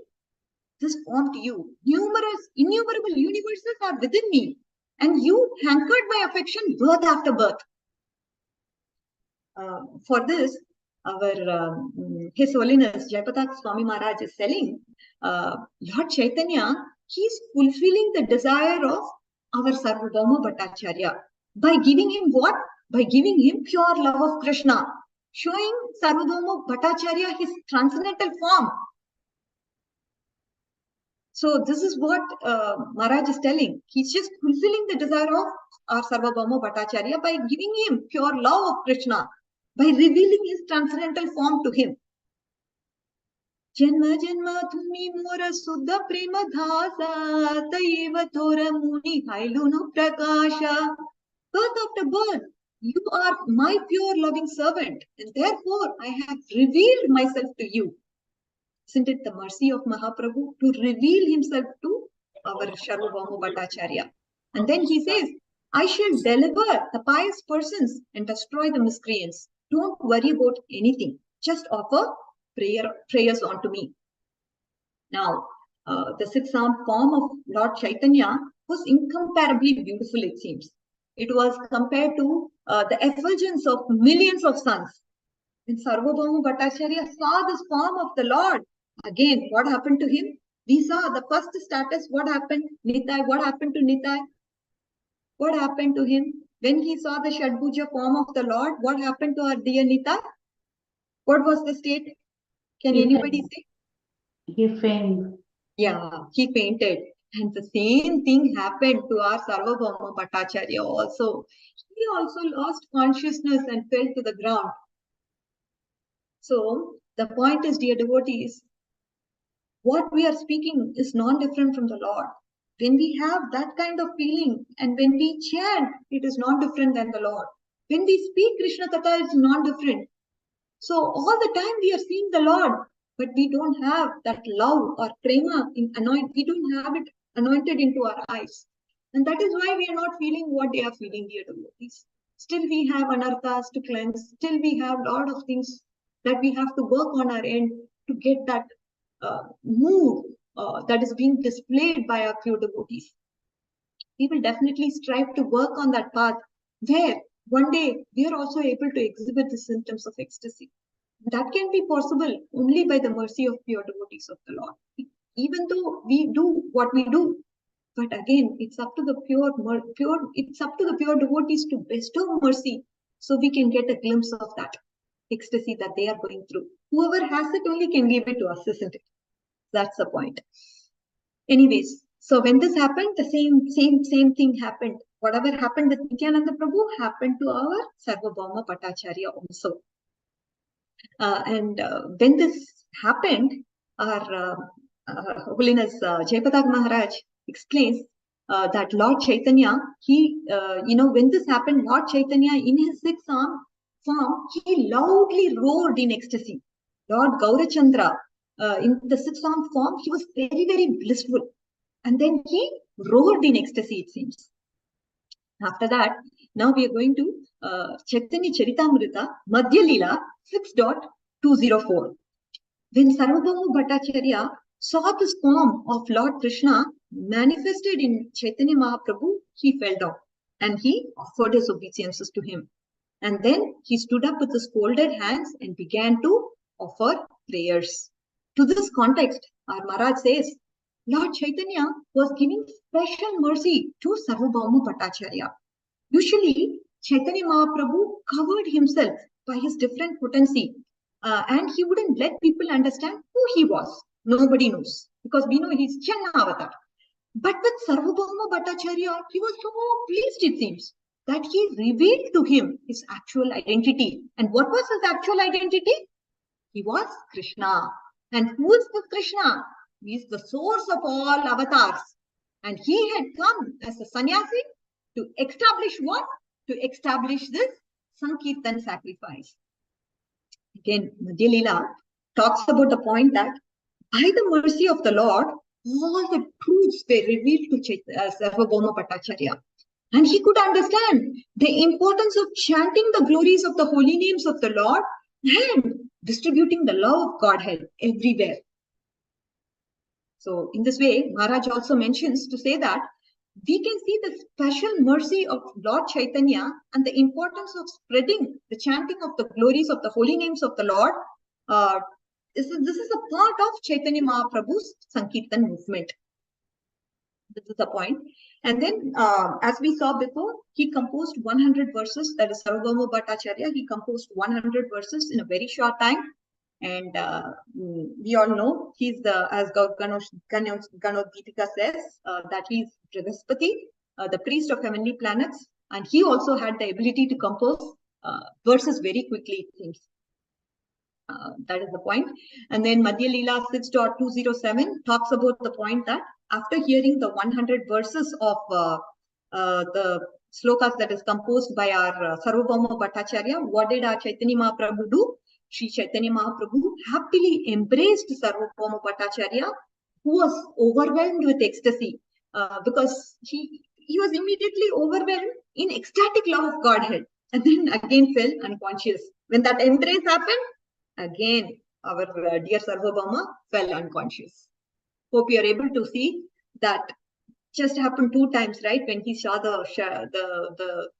this form to you. Innumerable universes are within me, and you hankered my affection birth after birth. For this, our His Holiness Jayapataka Swami Maharaj is telling, Lord Chaitanya, he is fulfilling the desire of our Sarvabhauma Bhattacharya by giving him what? By giving him pure love of Krishna, showing Sarvabhauma Bhattacharya his transcendental form. So this is what Maharaj is telling. He's just fulfilling the desire of our Sarvabhauma Bhattacharya by giving him pure love of Krishna, by revealing his transcendental form to him. Janma janma thumi mora suddha prema dhasa taiva tora muni hailunu prakasha. Birth after birth, you are my pure loving servant, and therefore I have revealed myself to you. Isn't it the mercy of Mahaprabhu to reveal himself to our Sarvabhauma Bhattacharya? And then he says, I shall deliver the pious persons and destroy the miscreants. Don't worry about anything. Just offer prayers unto me. Now, the six-armed form of Lord Chaitanya was incomparably beautiful, it seems. It was compared to the effulgence of millions of suns. When Sarvabhauma Bhattacharya saw this form of the Lord, again, what happened to him? We saw the first status. What happened? Nitai. What happened to Nitai? What happened to him? When he saw the Shadbhuja form of the Lord, what happened to our dear Nitai? What was the state? Can anybody say? He fainted. Yeah, he fainted. And the same thing happened to our Sarvabhauma Bhattacharya also. He also lost consciousness and fell to the ground. So the point is, dear devotees, what we are speaking is non-different from the Lord. When we have that kind of feeling and when we chant, it is non-different than the Lord. When we speak Krishna Katha, it's non-different. So all the time we are seeing the Lord, but we don't have that love or prema we don't have it anointed into our eyes. And that is why we are not feeling what they are feeling, dear devotees. Still we have anarthas to cleanse. Still we have a lot of things that we have to work on our end to get that mood that is being displayed by our pure devotees. We will definitely strive to work on that path where one day we are also able to exhibit the symptoms of ecstasy. That can be possible only by the mercy of pure devotees of the Lord. Even though we do what we do, but again, it's up to the pure devotees to bestow mercy so we can get a glimpse of that ecstasy that they are going through. Whoever has it only can give it to us, isn't it? That's the point. Anyways, so when this happened, the same thing happened. Whatever happened with Nityananda Prabhu happened to our Sarvabhauma Bhattacharya also. And when this happened, our Holiness Jayapataka Maharaj explains that Lord Chaitanya, he, when this happened, Lord Chaitanya in his sixth form, he loudly roared in ecstasy. Lord Gaurachandra, in the sixth form, he was very, very blissful. And then he roared in ecstasy, it seems. After that, now we are going to Chaitanya Charitamrita, Madhya Leela 6.204. When Sarvabhauma Bhattacharya saw this form of Lord Krishna manifested in Chaitanya Mahaprabhu, he fell down and he offered his obeisances to him. And then he stood up with his folded hands and began to offer prayers. To this context, our Maharaj says, Lord Chaitanya was giving special mercy to Sarvabhauma Bhattacharya. Usually, Chaitanya Mahaprabhu covered himself by his different potency and he wouldn't let people understand who he was. Nobody knows because we know he's Channa Avatar. But with Sarvabhauma Bhattacharya, he was so pleased, it seems, that he revealed to him his actual identity. And what was his actual identity? He was Krishna. And who is this Krishna? He is the source of all avatars. And he had come as a sannyasi to establish what? To establish this Sankirtan sacrifice. Again, Madhya Leela talks about the point that by the mercy of the Lord, all the truths were revealed to Sarvabhauma Bhattacharya. And he could understand the importance of chanting the glories of the holy names of the Lord and distributing the love of Godhead everywhere. So in this way, Maharaj also mentions to say that we can see the special mercy of Lord Chaitanya and the importance of spreading the chanting of the glories of the holy names of the Lord. This is a part of Chaitanya Mahaprabhu's Sankirtan movement. This is the point. And then, as we saw before, he composed 100 verses. That is Sarvabhauma Bhattacharya. He composed 100 verses in a very short time. And we all know he's as Ganodhitika says, that he's Brihaspati, the priest of heavenly planets. And he also had the ability to compose verses very quickly, it seems. That is the point. And then Madhya Leela 6.207 talks about the point that after hearing the 100 verses of the slokas that is composed by our Sarvabhauma Bhattacharya, what did our Chaitanya Mahaprabhu do? Sri Chaitanya Mahaprabhu happily embraced Sarvabhauma Bhattacharya, who was overwhelmed with ecstasy because he was immediately overwhelmed in ecstatic love of Godhead and then again fell unconscious. When that embrace happened, again our dear Sarvabhauma fell unconscious. Hope you are able to see that just happened 2 times, right? When he saw the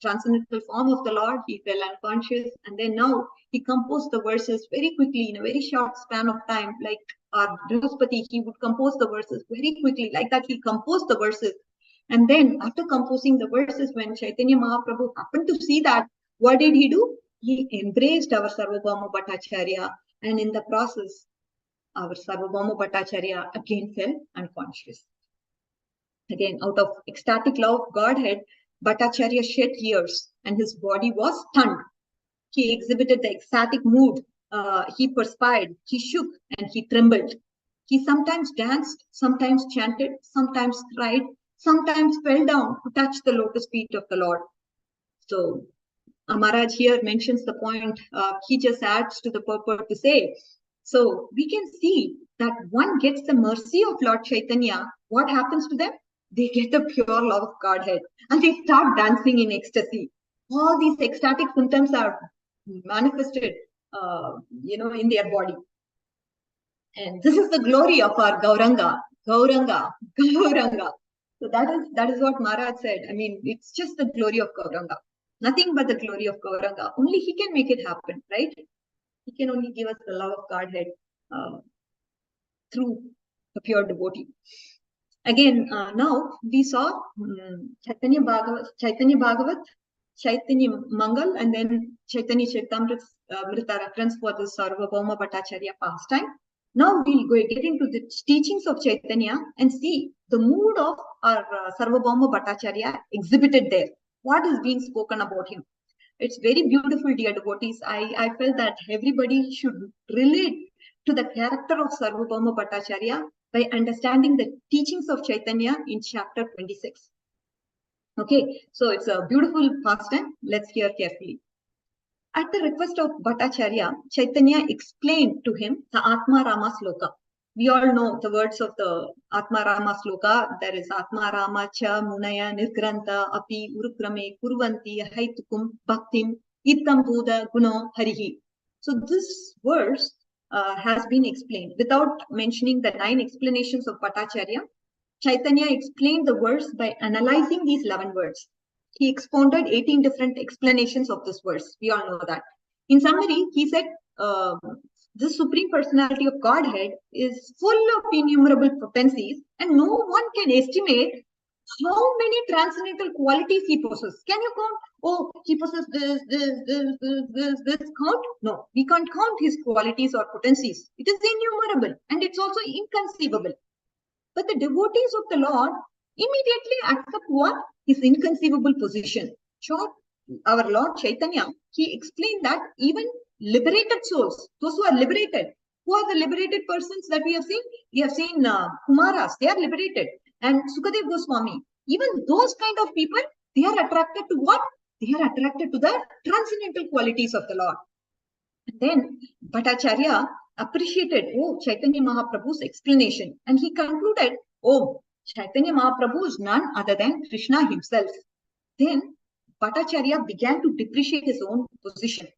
transcendental form of the Lord, he fell unconscious. And then now he composed the verses very quickly in a very short span of time. Like our Brihaspati, he would compose the verses very quickly. Like that, he composed the verses. And then after composing the verses, when Chaitanya Mahaprabhu happened to see that, what did he do? He embraced our Sarvabhauma Bhattacharya. And in the process, our Sarvabhauma Bhattacharya again fell unconscious. Again, out of ecstatic love of Godhead, Bhattacharya shed tears and his body was stunned. He exhibited the ecstatic mood. He perspired, he shook, and he trembled. He sometimes danced, sometimes chanted, sometimes cried, sometimes fell down to touch the lotus feet of the Lord. So, Maharaj here mentions the point. He just adds to the purport to say, so we can see that one gets the mercy of Lord Chaitanya. What happens to them? They get the pure love of Godhead and they start dancing in ecstasy. All these ecstatic symptoms are manifested, in their body. And this is the glory of our Gauranga. So that is what Maharaj said. I mean, it's just the glory of Gauranga. Nothing but the glory of Gauranga. Only he can make it happen, right? He can only give us the love of Godhead through a pure devotee. Again, now we saw Caitanya Bhagavat, Chaitanya Mangal, and then Caitanya Charitamrita reference for the Sarvabhauma Bhattacharya pastime. Now we'll get into the teachings of Chaitanya and see the mood of our Sarvabhauma Bhattacharya exhibited there. What is being spoken about him? It's very beautiful, dear devotees. I felt that everybody should relate to the character of Sarvabhauma Bhattacharya by understanding the teachings of Chaitanya in chapter 26. Okay, so it's a beautiful pastime. Let's hear carefully. At the request of Bhattacharya, Chaitanya explained to him the Atma Rama Sloka. We all know the words of the Atma Rama Sloka. There is Atma Rama Cha Munaya Nirgranta Api Urukrame Kurvanti Haitukum Bhaktim Itam Buddha Guno Harihi. So this verse has been explained without mentioning the 9 explanations of Bhattacharya. Chaitanya explained the verse by analyzing these 11 words. He expounded 18 different explanations of this verse. We all know that. In summary, he said, the Supreme Personality of Godhead is full of innumerable potencies, and no one can estimate how many transcendental qualities he possesses. Can you count? Oh, he possesses this. Count? No, we can't count his qualities or potencies. It is innumerable, and it's also inconceivable. But the devotees of the Lord immediately accept what? His inconceivable position. Sure, our Lord Chaitanya, he explained that even liberated souls, those who are liberated, who are the liberated persons that we have seen? We have seen Kumaras, they are liberated. And Sukadev Goswami, even those kind of people, they are attracted to what? They are attracted to the transcendental qualities of the Lord. And then Bhattacharya appreciated, Chaitanya Mahaprabhu's explanation. And he concluded, Chaitanya Mahaprabhu is none other than Krishna himself. Then Bhattacharya began to depreciate his own position,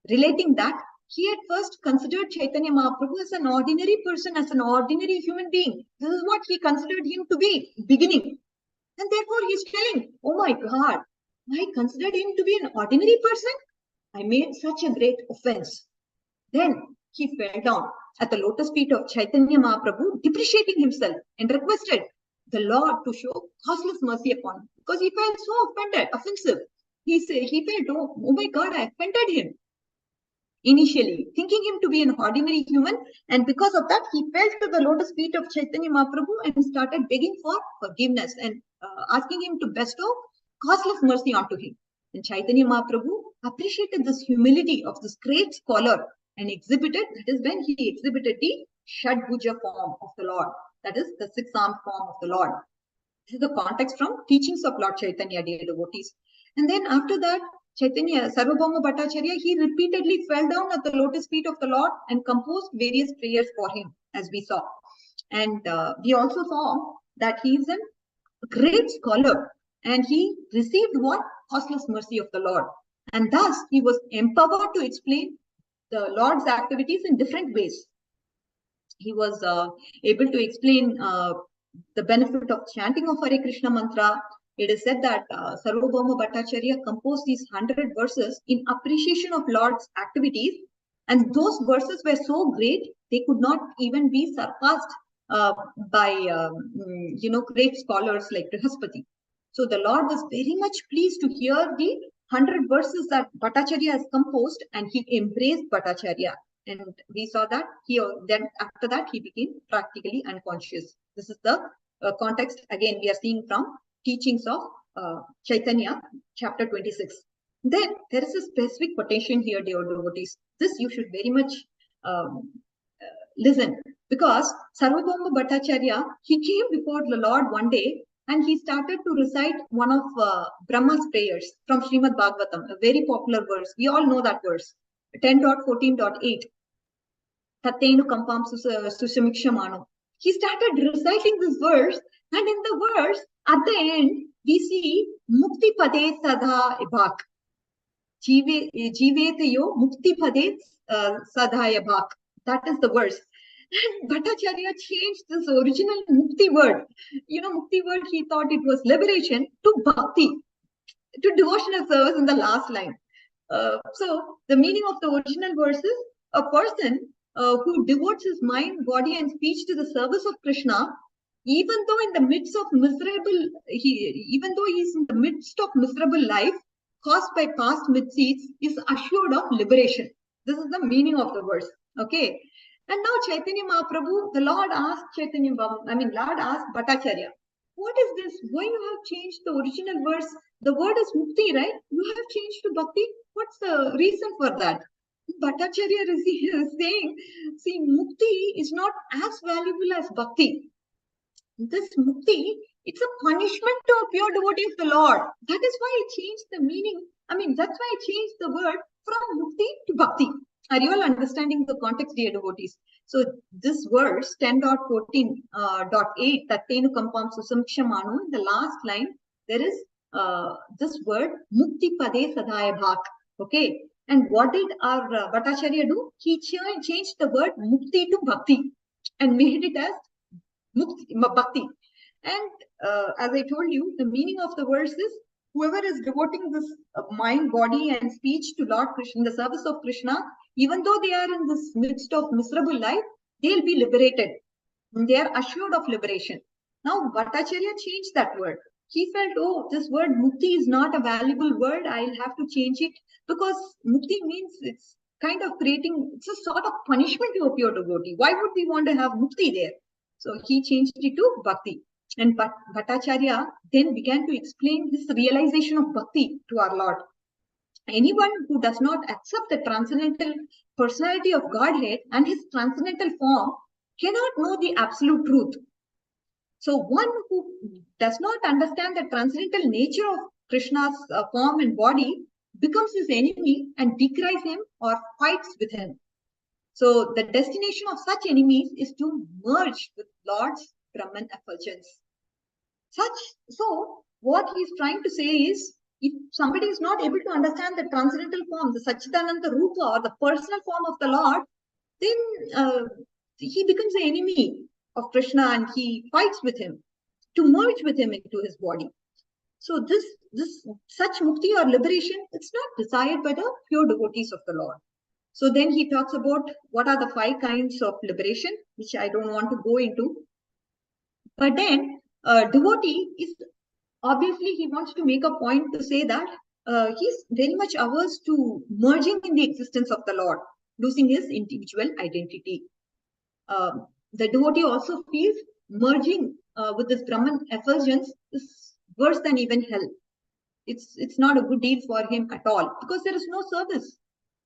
relating that he at first considered Chaitanya Mahaprabhu as an ordinary person, as an ordinary human being. This is what he considered him to be, beginning. And therefore he is telling, oh my God, I considered him to be an ordinary person. I made such a great offense. Then he fell down at the lotus feet of Chaitanya Mahaprabhu, depreciating himself, and requested the Lord to show causeless mercy upon him, because he felt so offensive. He felt, oh my God, I offended him. Initially, thinking him to be an ordinary human, and because of that, he fell to the lotus feet of Chaitanya Mahaprabhu and started begging for forgiveness and asking him to bestow causeless mercy onto him. And Chaitanya Mahaprabhu appreciated this humility of this great scholar and exhibited, that is when he exhibited the Shadbhuja form of the Lord, that is the 6-armed form of the Lord. This is the context from teachings of Lord Chaitanya, dear devotees. And then after that, Chaitanya, Sarvabhauma Bhattacharya, he repeatedly fell down at the lotus feet of the Lord and composed various prayers for him, as we saw. And we also saw that he is a great scholar, and he received what? Causeless mercy of the Lord. And thus, he was empowered to explain the Lord's activities in different ways. He was able to explain the benefit of chanting of Hare Krishna mantra. It is said that Sarvabhauma Bhattacharya composed these 100 verses in appreciation of Lord's activities, and those verses were so great they could not even be surpassed by great scholars like Brihaspati. So the Lord was very much pleased to hear the 100 verses that Bhattacharya has composed, and he embraced Bhattacharya. And we saw that then after that he became practically unconscious. This is the context again we are seeing from teachings of Chaitanya, chapter 26. Then there is a specific quotation here, dear devotees. This you should very much listen, because Sarvabhauma Bhattacharya, he came before the Lord one day and he started to recite one of Brahma's prayers from Srimad Bhagavatam, a very popular verse. We all know that verse, 10.14.8. Tattenu kampam susamikshamano. He started reciting this verse, and in the verse, at the end, we see Mukti Pade Sadha Bhak. Jivetayo Mukti Pade Sadhaya Bhak. That is the verse. And Bhattacharya changed this original Mukti word. Mukti word, he thought it was liberation, to Bhakti, to devotional service in the last line. So the meaning of the original verse is a person who devotes his mind, body, and speech to the service of Krishna, even though in the midst of he's in the midst of miserable life caused by past misdeeds, is assured of liberation. This is the meaning of the verse. Okay. And now Chaitanya Mahaprabhu, the Lord asked Lord asked Bhattacharya, what is this? Why you have changed the original verse? The word is Mukti, right? You have changed to Bhakti. What's the reason for that? Bhattacharya is saying, see, mukti is not as valuable as bhakti. This mukti, it's a punishment to a pure devotee of the Lord. That is why I changed the meaning. That's why I changed the word from mukti to bhakti. Are you all understanding the context, dear devotees? So this verse 10.14.8, Tattenu Kampam Susamkshamanu, in the last line, there is this word mukti pade sadaya bhak. Okay. And what did our Bhattacharya do? He changed the word mukti to bhakti and made it as bhakti. And as I told you, the meaning of the verse is whoever is devoting this mind, body, and speech to Lord Krishna, in the service of Krishna, even though they are in this midst of miserable life, they'll be liberated. They are assured of liberation. Now, Bhattacharya changed that word. He felt, oh, this word mukti is not a valuable word. I'll have to change it because mukti means it's kind of creating, it's a sort of punishment to a pure devotee. Why would we want to have mukti there? So he changed it to bhakti. And Bhattacharya then began to explain this realization of bhakti to our Lord. Anyone who does not accept the transcendental personality of Godhead and his transcendental form cannot know the absolute truth. So one who does not understand the transcendental nature of Krishna's form and body becomes his enemy and decries him or fights with him. So the destination of such enemies is to merge with Lord's Brahman effulgence. So what he's trying to say is, if somebody is not able to understand the transcendental form, the Satchidananda Rupa or the personal form of the Lord, then he becomes the enemy of Krishna and he fights with him to merge with him into his body. So such mukti or liberation, it's not desired by the pure devotees of the Lord. So then he talks about what are the 5 kinds of liberation, which I don't want to go into. But then devotee is, obviously he wants to make a point to say that he's very much averse to merging in the existence of the Lord, losing his individual identity. The devotee also feels merging with this Brahman effulgence is worse than even hell. It's not a good deal for him at all because there is no service.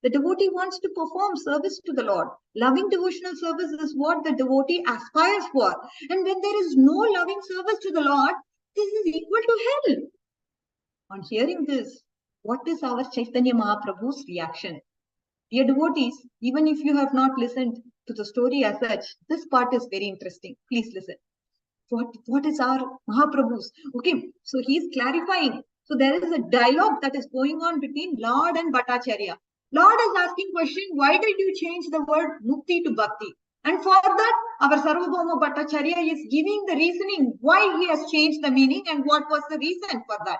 The devotee wants to perform service to the Lord. Loving devotional service is what the devotee aspires for. And when there is no loving service to the Lord, this is equal to hell. On hearing this, what is our Caitanya Mahaprabhu's reaction? Dear devotees, even if you have not listened to the story as such, this part is very interesting. Please listen. What is our Mahaprabhu's? Okay, so he is clarifying. So there is a dialogue that is going on between Lord and Bhattacharya. Lord is asking question, why did you change the word mukti to bhakti? And for that, our Sarvabhauma Bhattacharya is giving the reasoning why he has changed the meaning and what was the reason for that.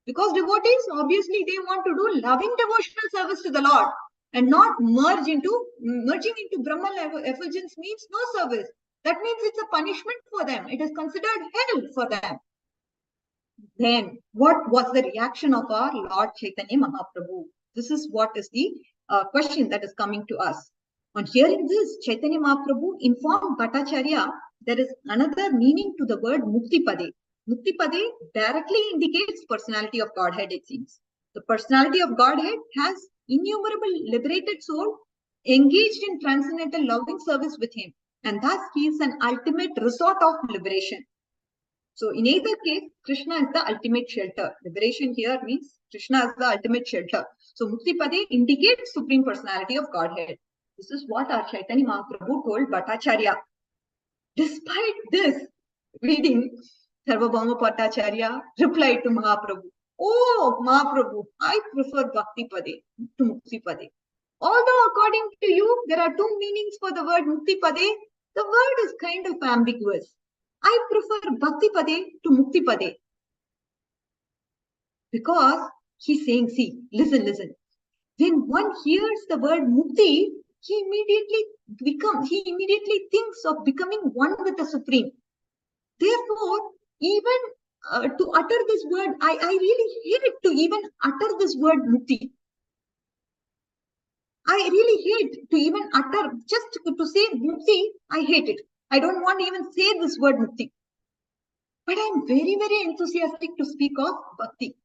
Because devotees, obviously, they want to do loving devotional service to the Lord and not merging into Brahman effulgence means no service. That means it's a punishment for them. It is considered hell for them. Then, what was the reaction of our Lord Caitanya Mahaprabhu? This is what is the question that is coming to us. On hearing this, Caitanya Mahaprabhu informed Bhattacharya there is another meaning to the word Muktipade. Muktipade directly indicates personality of Godhead, it seems. The personality of Godhead has innumerable liberated soul engaged in transcendental loving service with him. And thus he is an ultimate resort of liberation. So in either case, Krishna is the ultimate shelter. Liberation here means Krishna is the ultimate shelter. So Muktipade indicates Supreme Personality of Godhead. This is what our Caitanya Mahaprabhu told Bhattacharya. Despite this reading, Sarvabhauma Bhattacharya replied to Mahaprabhu, "Oh Mahaprabhu, I prefer Bhakti Pade to Mukti Pade. Although according to you, there are 2 meanings for the word Mukti Pade, the word is kind of ambiguous. I prefer Bhakti Pade to Mukti Pade." Because he's saying, see, listen. When one hears the word Mukti, he immediately thinks of becoming one with the Supreme. Therefore, even to utter this word, I really hate to even utter this word Mukti. I really hate to even utter, just to say Mukti, I hate it. I don't want to even say this word Mukti. But I'm very, very enthusiastic to speak of Bhakti.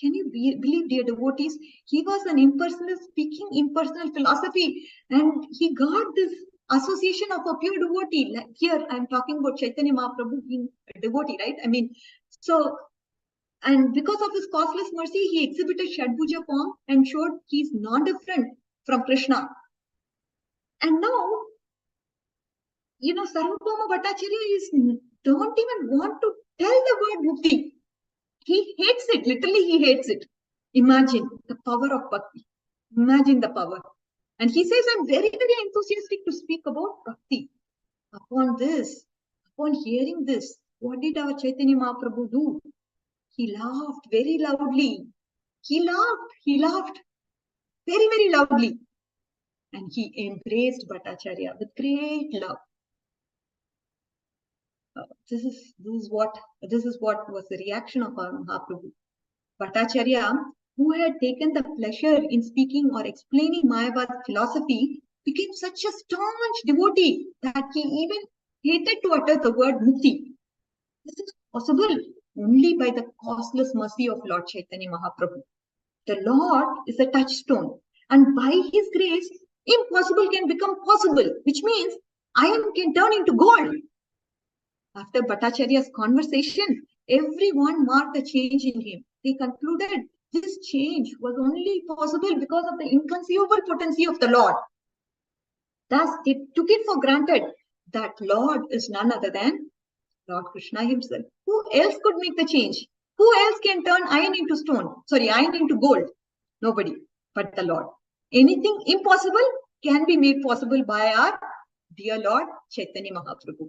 Can you believe, dear devotees? He was an impersonal, speaking impersonal philosophy, and he got this association of a pure devotee. Like here, I'm talking about Chaitanya Mahaprabhu being a devotee, right? I mean, so, and because of his causeless mercy, he exhibited Shadbhuja form and showed he's not different from Krishna. And now, Sarvabhauma Bhattacharya don't even want to tell the word mukti. He hates it. Literally, he hates it. Imagine the power of bhakti. Imagine the power. And he says, I'm very, very enthusiastic to speak about bhakti. Upon hearing this, what did our Chaitanya Mahaprabhu do? He laughed very loudly. He laughed very, very loudly. And he embraced Bhattacharya with great love. This is what was the reaction of our Mahaprabhu. Bhattacharya, who had taken the pleasure in speaking or explaining Mayavad philosophy, became such a staunch devotee that he even hated to utter the word mukti. This is possible only by the causeless mercy of Lord Chaitanya Mahaprabhu. The Lord is a touchstone, and by his grace, impossible can become possible, which means iron can turn into gold. After Bhattacharya's conversation, everyone marked a change in him. They concluded this change was only possible because of the inconceivable potency of the Lord. Thus, they took it for granted that Lord is none other than Lord Krishna himself. Who else could make the change? Who else can turn iron into gold? Nobody but the Lord. Anything impossible can be made possible by our dear Lord Chaitanya Mahaprabhu.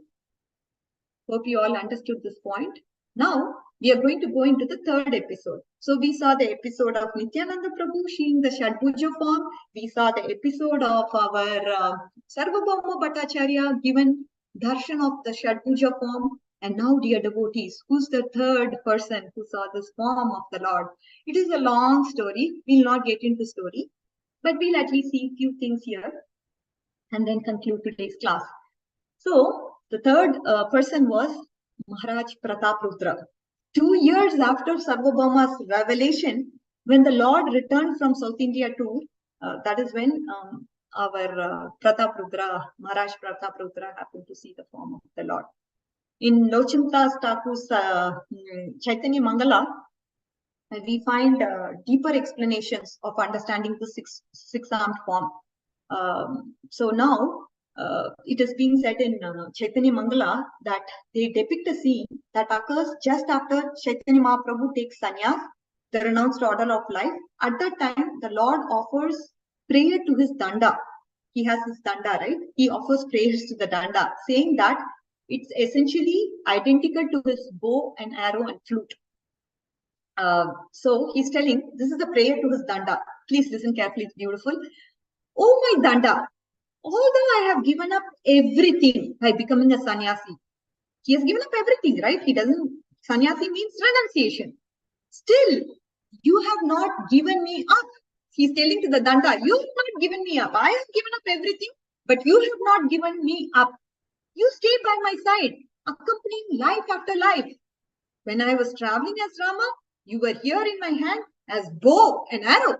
Hope you all understood this point. Now, we are going to go into the third episode. So, we saw the episode of Nityananda Prabhu seeing the Shadbhuja form. We saw the episode of our Sarvabhauma Bhattacharya given darshan of the Shadbhuja form. And now, dear devotees, who's the third person who saw this form of the Lord? It is a long story. We'll not get into story, but we'll at least see a few things here and then conclude today's class. So, the third person was Maharaj Prataprudra. 2 years after Sarvabhauma's revelation, when the Lord returned from South India tour, that is when our Maharaj Prataprudra happened to see the form of the Lord. In Lochandas Thakur's Chaitanya Mangala, we find deeper explanations of understanding the six-armed form. So now, it is being said in Chaitanya Mangala that they depict a scene that occurs just after Chaitanya Mahaprabhu takes sannyas, the renounced order of life. At that time, the Lord offers prayer to his danda. He has his danda, right? He offers prayers to the danda, saying that it's essentially identical to his bow and arrow and flute. So he's telling, this is the prayer to his danda. Please listen carefully, it's beautiful. Oh my danda, although I have given up everything by becoming a sannyasi, he has given up everything, right? Sannyasi means renunciation. Still, you have not given me up. He's telling to the danda, you have not given me up. I have given up everything, but you have not given me up. You stay by my side, accompanying life after life. When I was traveling as Rama, you were here in my hand as bow and arrow.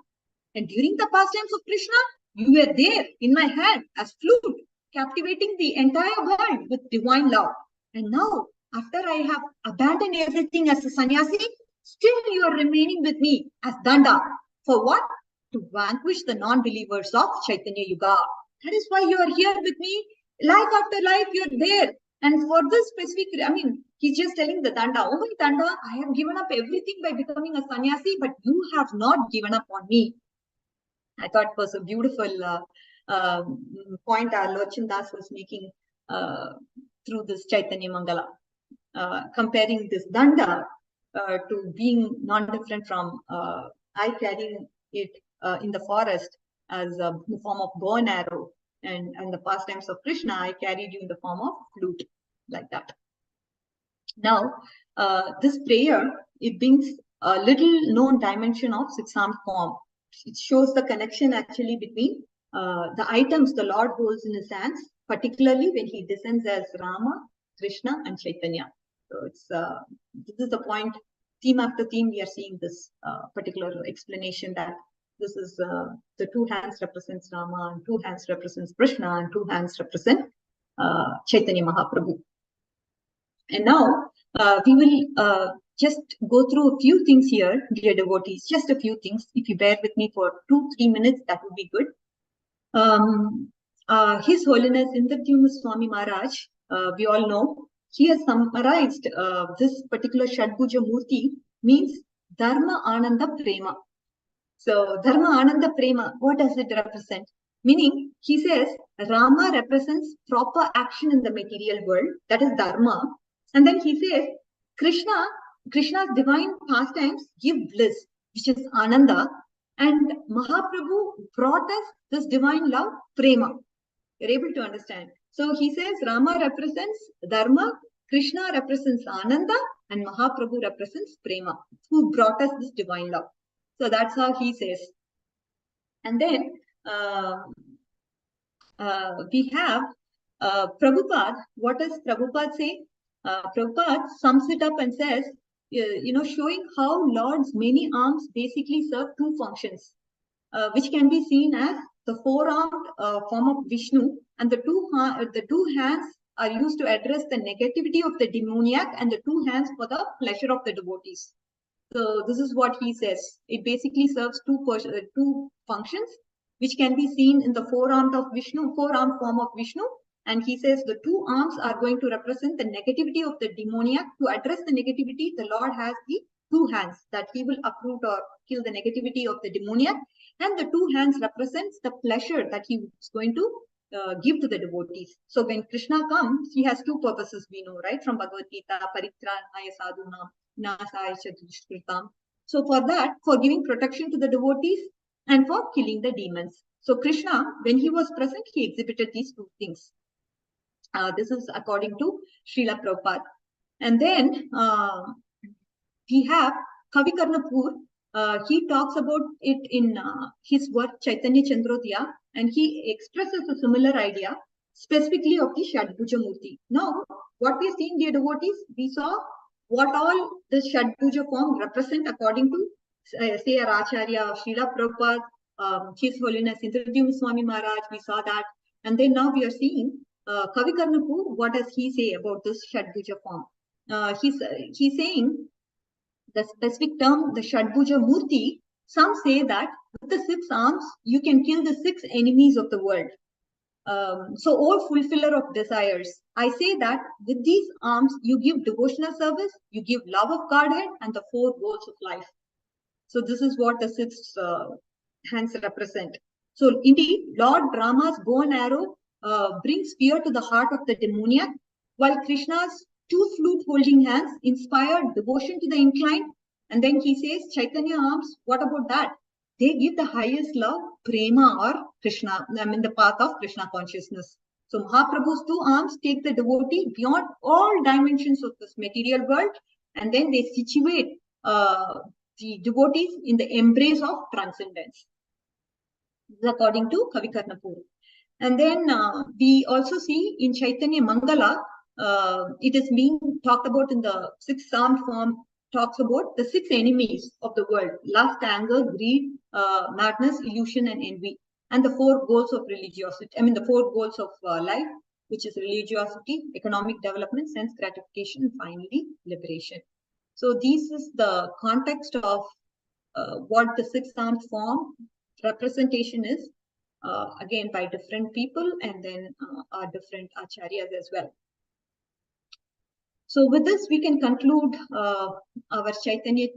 And during the pastimes of Krishna, you were there in my hand as flute, captivating the entire world with divine love. And now, after I have abandoned everything as a sannyasi, still you are remaining with me as danda. For what? To vanquish the non-believers of Chaitanya Yuga. That is why you are here with me. Life after life, you are there. And for this specific, he's just telling the danda, oh my danda, I have given up everything by becoming a sannyasi, but you have not given up on me. I thought it was a beautiful point our Lochandas was making through this Chaitanya Mangala, comparing this danda to being non-different from I carrying it in the forest as a form of bow and arrow, and the pastimes of Krishna, I carried you in the form of flute, like that. Now, this prayer, it brings a little known dimension of six-armed form. It shows the connection actually between the items the Lord holds in his hands, particularly when he descends as Rama, Krishna, and Chaitanya. So it's this is the point theme after theme, we are seeing this particular explanation that this is the two hands represents Rama, and two hands represents Krishna, and two hands represent Chaitanya Mahaprabhu. And now we will just go through a few things here, dear devotees, just a few things. If you bear with me for 2-3 minutes, that would be good. His Holiness Indradyumna Swami Maharaj, we all know, he has summarized this particular Shadbhuja Murti means Dharma Ananda Prema. So Dharma Ananda Prema, what does it represent? Meaning, he says Rama represents proper action in the material world, that is Dharma. And then he says Krishna's divine pastimes give bliss, which is Ananda. And Mahaprabhu brought us this divine love, Prema. You're able to understand. So he says Rama represents Dharma, Krishna represents Ananda, and Mahaprabhu represents Prema, who brought us this divine love. So that's how he says. And then we have Prabhupada. What does Prabhupada say? Prabhupada sums it up and says, showing how Lord's many arms basically serve two functions, which can be seen as the four-armed form of Vishnu, and the two hands are used to address the negativity of the demoniac, and the two hands for the pleasure of the devotees. So this is what he says. It basically serves two functions, which can be seen in the four-armed form of Vishnu. And he says the two arms are going to represent the negativity of the demoniac. To address the negativity, the Lord has the two hands that he will uproot or kill the negativity of the demoniac. And the two hands represents the pleasure that he is going to give to the devotees. So when Krishna comes, he has two purposes, we know, right? From Bhagavad Gita, Paritranaya Sadhunam, Nasaya Dushkritam. So for that, for giving protection to the devotees and for killing the demons. So Krishna, when he was present, he exhibited these two things. This is according to Srila Prabhupada. And then we have Kavi Karnapur. He talks about it in his work Chaitanya Chandrodaya, and he expresses a similar idea specifically of the Shadbhuja Murti. Now, what we are seeing, dear devotees, we saw what all the Shadbhuja form represent according to say our Acharya, Srila Prabhupada, His Holiness Indradyumna Swami Maharaj. We saw that. And then now we are seeing Kavi Karnapur, what does he say about this Shadbhuja form? He's saying the specific term, the Shadbhuja Murti. Some say that with the 6 arms, you can kill the 6 enemies of the world. So, all fulfiller of desires. I say that with these arms, you give devotional service, you give love of Godhead, and the 4 goals of life. So, this is what the 6 hands represent. So, indeed, Lord Rama's bow and arrow brings fear to the heart of the demoniac, while Krishna's 2 flute-holding hands inspire devotion to the inclined. And then he says, Chaitanya arms, what about that? They give the highest love, Prema or Krishna, the path of Krishna consciousness. So Mahaprabhu's 2 arms take the devotee beyond all dimensions of this material world, and then they situate the devotees in the embrace of transcendence. This is according to Kavi Karnapur. And then we also see in Chaitanya Mangala, it is being talked about in the 6-armed form, talks about the 6 enemies of the world: lust, anger, greed, madness, illusion, and envy. And the 4 goals of religiosity, the 4 goals of life, which is religiosity, economic development, sense gratification, and finally, liberation. So this is the context of what the 6-armed form representation is, again by different people, and then our different acharyas as well. So with this, we can conclude our Chaitanya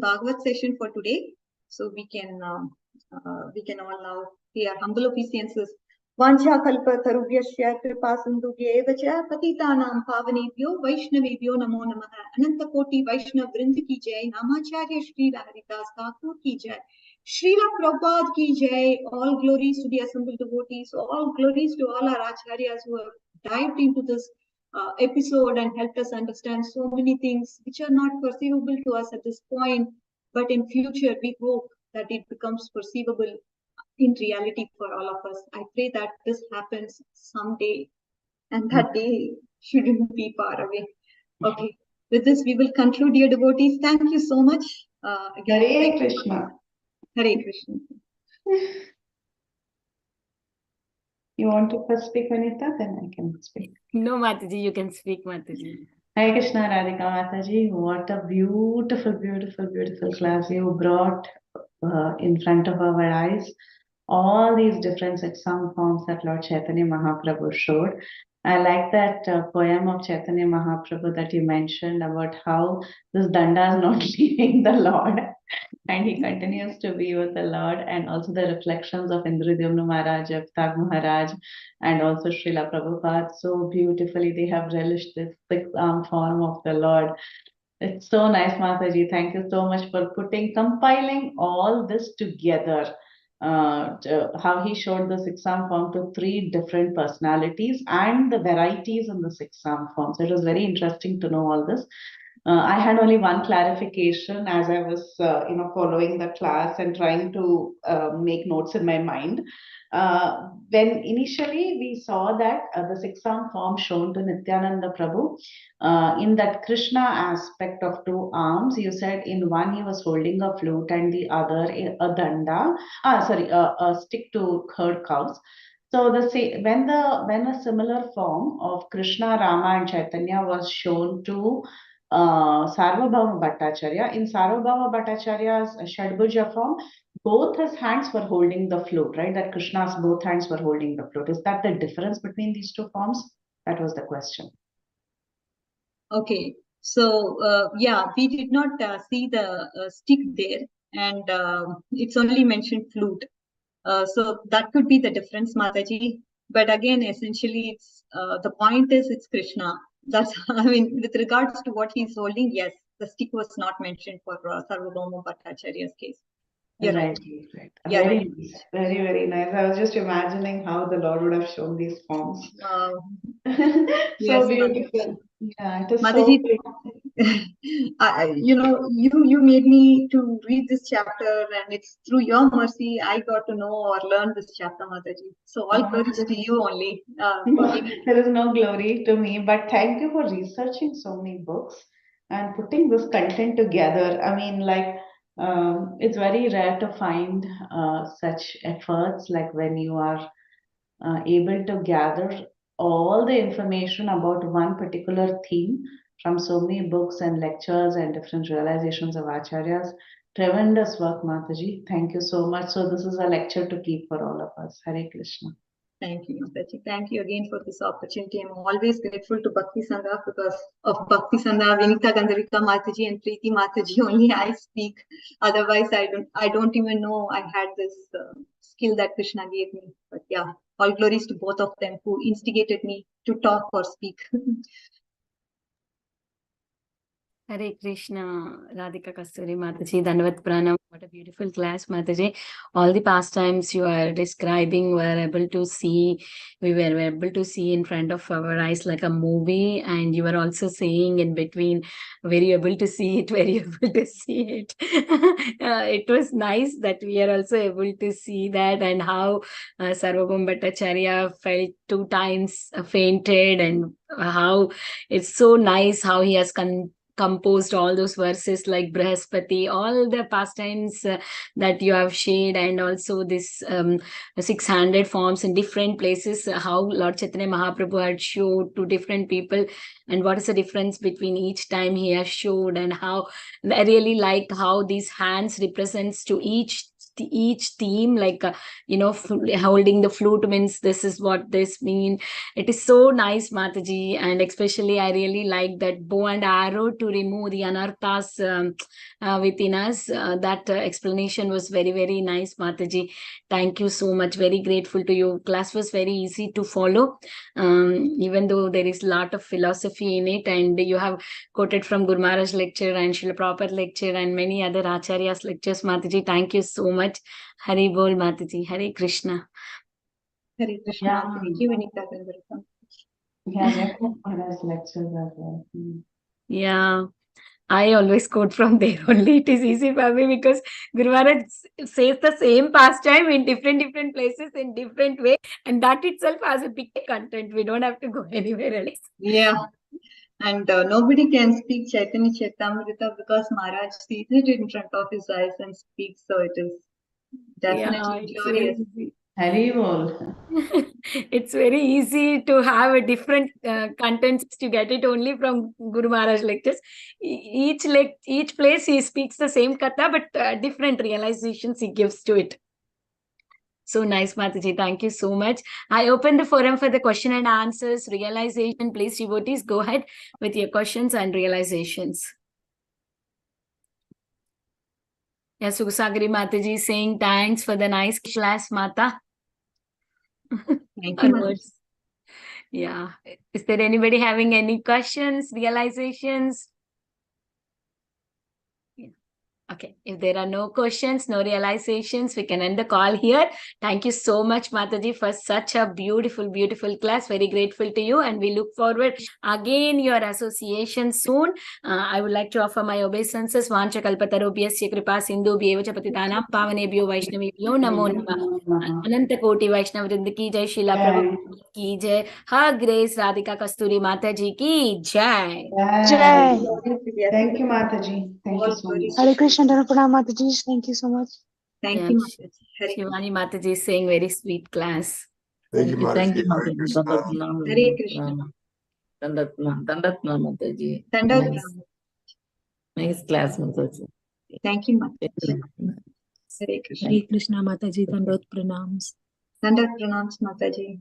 Bhagavat session for today. So we can all now pay our humble obeisances. Vancha kalpa tarubhyasya kripa sindhubhya evacha patitanam pavanebhyo vaishnavebhyo namo namaha. Ananta koti Vaishnav Vrind ki jai. Namacharya Shri Radhika Thakur ki jai. Srila Prabhupada ki jai. All glories to the assembled devotees. All glories to all our acharyas who have dived into this episode and helped us understand so many things which are not perceivable to us at this point, but in future we hope that it becomes perceivable in reality for all of us. I pray that this happens someday, and that day shouldn't be far away. Okay, With this, we will conclude, dear devotees. Thank you so much. Again, Hare Krishna. Hare Krishna. You want to first speak, Vanita? Then I can speak. No, Mataji, you can speak, Mataji. Hare Krishna, Radhika Mataji. What a beautiful, beautiful, beautiful class you brought in front of our eyes. All these different song forms that Lord Chaitanya Mahaprabhu showed. I like that poem of Chaitanya Mahaprabhu that you mentioned about how this danda is not leaving the Lord and he continues to be with the Lord, and also the reflections of Indradyumna Maharaj, Avtag Maharaj, and also Srila Prabhupada. So beautifully they have relished this six-arm form of the Lord. It's so nice, Mataji. Thank you so much for compiling all this together. How he showed the six-arm form to three different personalities and the varieties in the six-arm form. So it was very interesting to know all this. I had only one clarification as I was, following the class and trying to make notes in my mind. When initially we saw that the six-arm form shown to Nityananda Prabhu, in that Krishna aspect of two arms, you said in one he was holding a flute and the other a danda, a stick to herd cows. So when a similar form of Krishna, Rama, and Chaitanya was shown to Sarvabhauma Bhattacharya, in Sarvabhauma Bhattacharya's Shadbhuja form, both his hands were holding the flute, right? That Krishna's both hands were holding the flute. Is that the difference between these two forms? That was the question. Okay, so we did not see the stick there, and it's only mentioned flute. So that could be the difference, Mataji. But again, essentially, it's the point is it's Krishna. That's, I mean, with regards to what he's holding, yes, the stick was not mentioned for Sarvabhauma Bhattacharya's case. You're right. Yeah, very nice. Very, very nice. I was just imagining how the Lord would have shown these forms. So beautiful. Yeah, it is Mataji, so you made me to read this chapter, and it's through your mercy I got to know or learn this chapter, Mataji. So all glories to you only. There is no glory to me, but thank you for researching so many books and putting this content together. I mean, it's very rare to find such efforts, like when you are able to gather all the information about one particular theme from so many books and lectures and different realizations of acharyas. Tremendous work, Mataji. Thank you so much. So this is a lecture to keep for all of us. Hare Krishna. Thank you, Mataji. Thank you again for this opportunity. I'm always grateful to Bhakti Sangha, because of Bhakti Sangha, Vinita Gandharika Mataji and Preeti Mataji only I speak. Otherwise, I don't even know I had this skill that Krishna gave me. But yeah, all glories to both of them who instigated me to talk or speak. Hare Krishna, Radhika, Kasturi, Mataji, Dandavat Pranam. What a beautiful class, Mataji. All the pastimes you are describing, we were able to see in front of our eyes like a movie, and you were also saying in between, very able to see it, very able to see it. It was nice that we are also able to see that, and how Sarvabhauma Bhattacharya felt 2 times fainted, and how it's so nice how he has composed all those verses like Brahaspati, all the pastimes that you have shared, and also this 600 forms in different places, how Lord Chaitanya Mahaprabhu had showed to different people, and what is the difference between each time he has showed, and how I really liked how these hands represents to each theme, like holding the flute means this is what this mean. It is so nice, Mataji, and especially I really like that bow and arrow to remove the anarthas within us. That explanation was very, very nice, Mataji. Thank you so much. Very grateful to you. Class was very easy to follow, even though there is a lot of philosophy in it, and you have quoted from Guru Maharaj lecture and Srila Prabhupada lecture and many other Acharyas lectures, Mataji. Thank you so much. Hari Bol, Mataji. Hare Krishna. Hare Krishna. Thank you, Vinita Gandharika. Yeah, Maharaj lectures as well. Yeah, I always quote from there only. It is easy for me because Guru Maharaj says the same pastime in different places in different way, and that itself has a big content. We don't have to go anywhere else. Yeah. And nobody can speak Chaitanya Charitamrita because Maharaj sees it in front of his eyes and speaks. So it is definitely it's glorious. very easy. Hari bol. It's very easy to have a different contents to get it only from Guru Maharaj lectures. Each place he speaks the same katha, but different realizations he gives to it. So nice, Mataji. Thank you so much. I open the forum for the question and answers, realization. Please, devotees, go ahead with your questions and realizations. Yes, Sugasagari Mataji is saying thanks for the nice class, Mata. Thank Her you, Mataji. words. Yeah. Is there anybody having any questions, realizations? Yeah. Okay. If there are no questions, no realizations, we can end the call here. Thank you so much, Mataji, for such a beautiful, beautiful class. Very grateful to you. And we look forward again your association soon. I would like to offer my obeisances. Vancha kalpatarubhyasya kripa sindhu bhyevacha patitanam pavanebhyo vaishnavibhyo namo namah. अनंत कोटि वैष्णव वृंद की जय, शीला प्रभु की जय, हर grace Radhika कस्तूरी माता जी की जय. Jai. Thank you, Mataji. Thank you so much. Hare Krishna, Dhanapranam Mataji. Thank you so much. Thank Yeah, you, Mataji. Hare Shivani Mataji is saying very sweet class. Thank you, Thank you, Hare Mataji. Krishna. Hare Krishna. Dandatna, Mataji. Dandat Nice, Pranam. nice class, Mataji. Thank you, Mataji. Hare Krishna. Hare Krishna, Mataji, Dandot Pranams. Dandat Pranams, Mataji.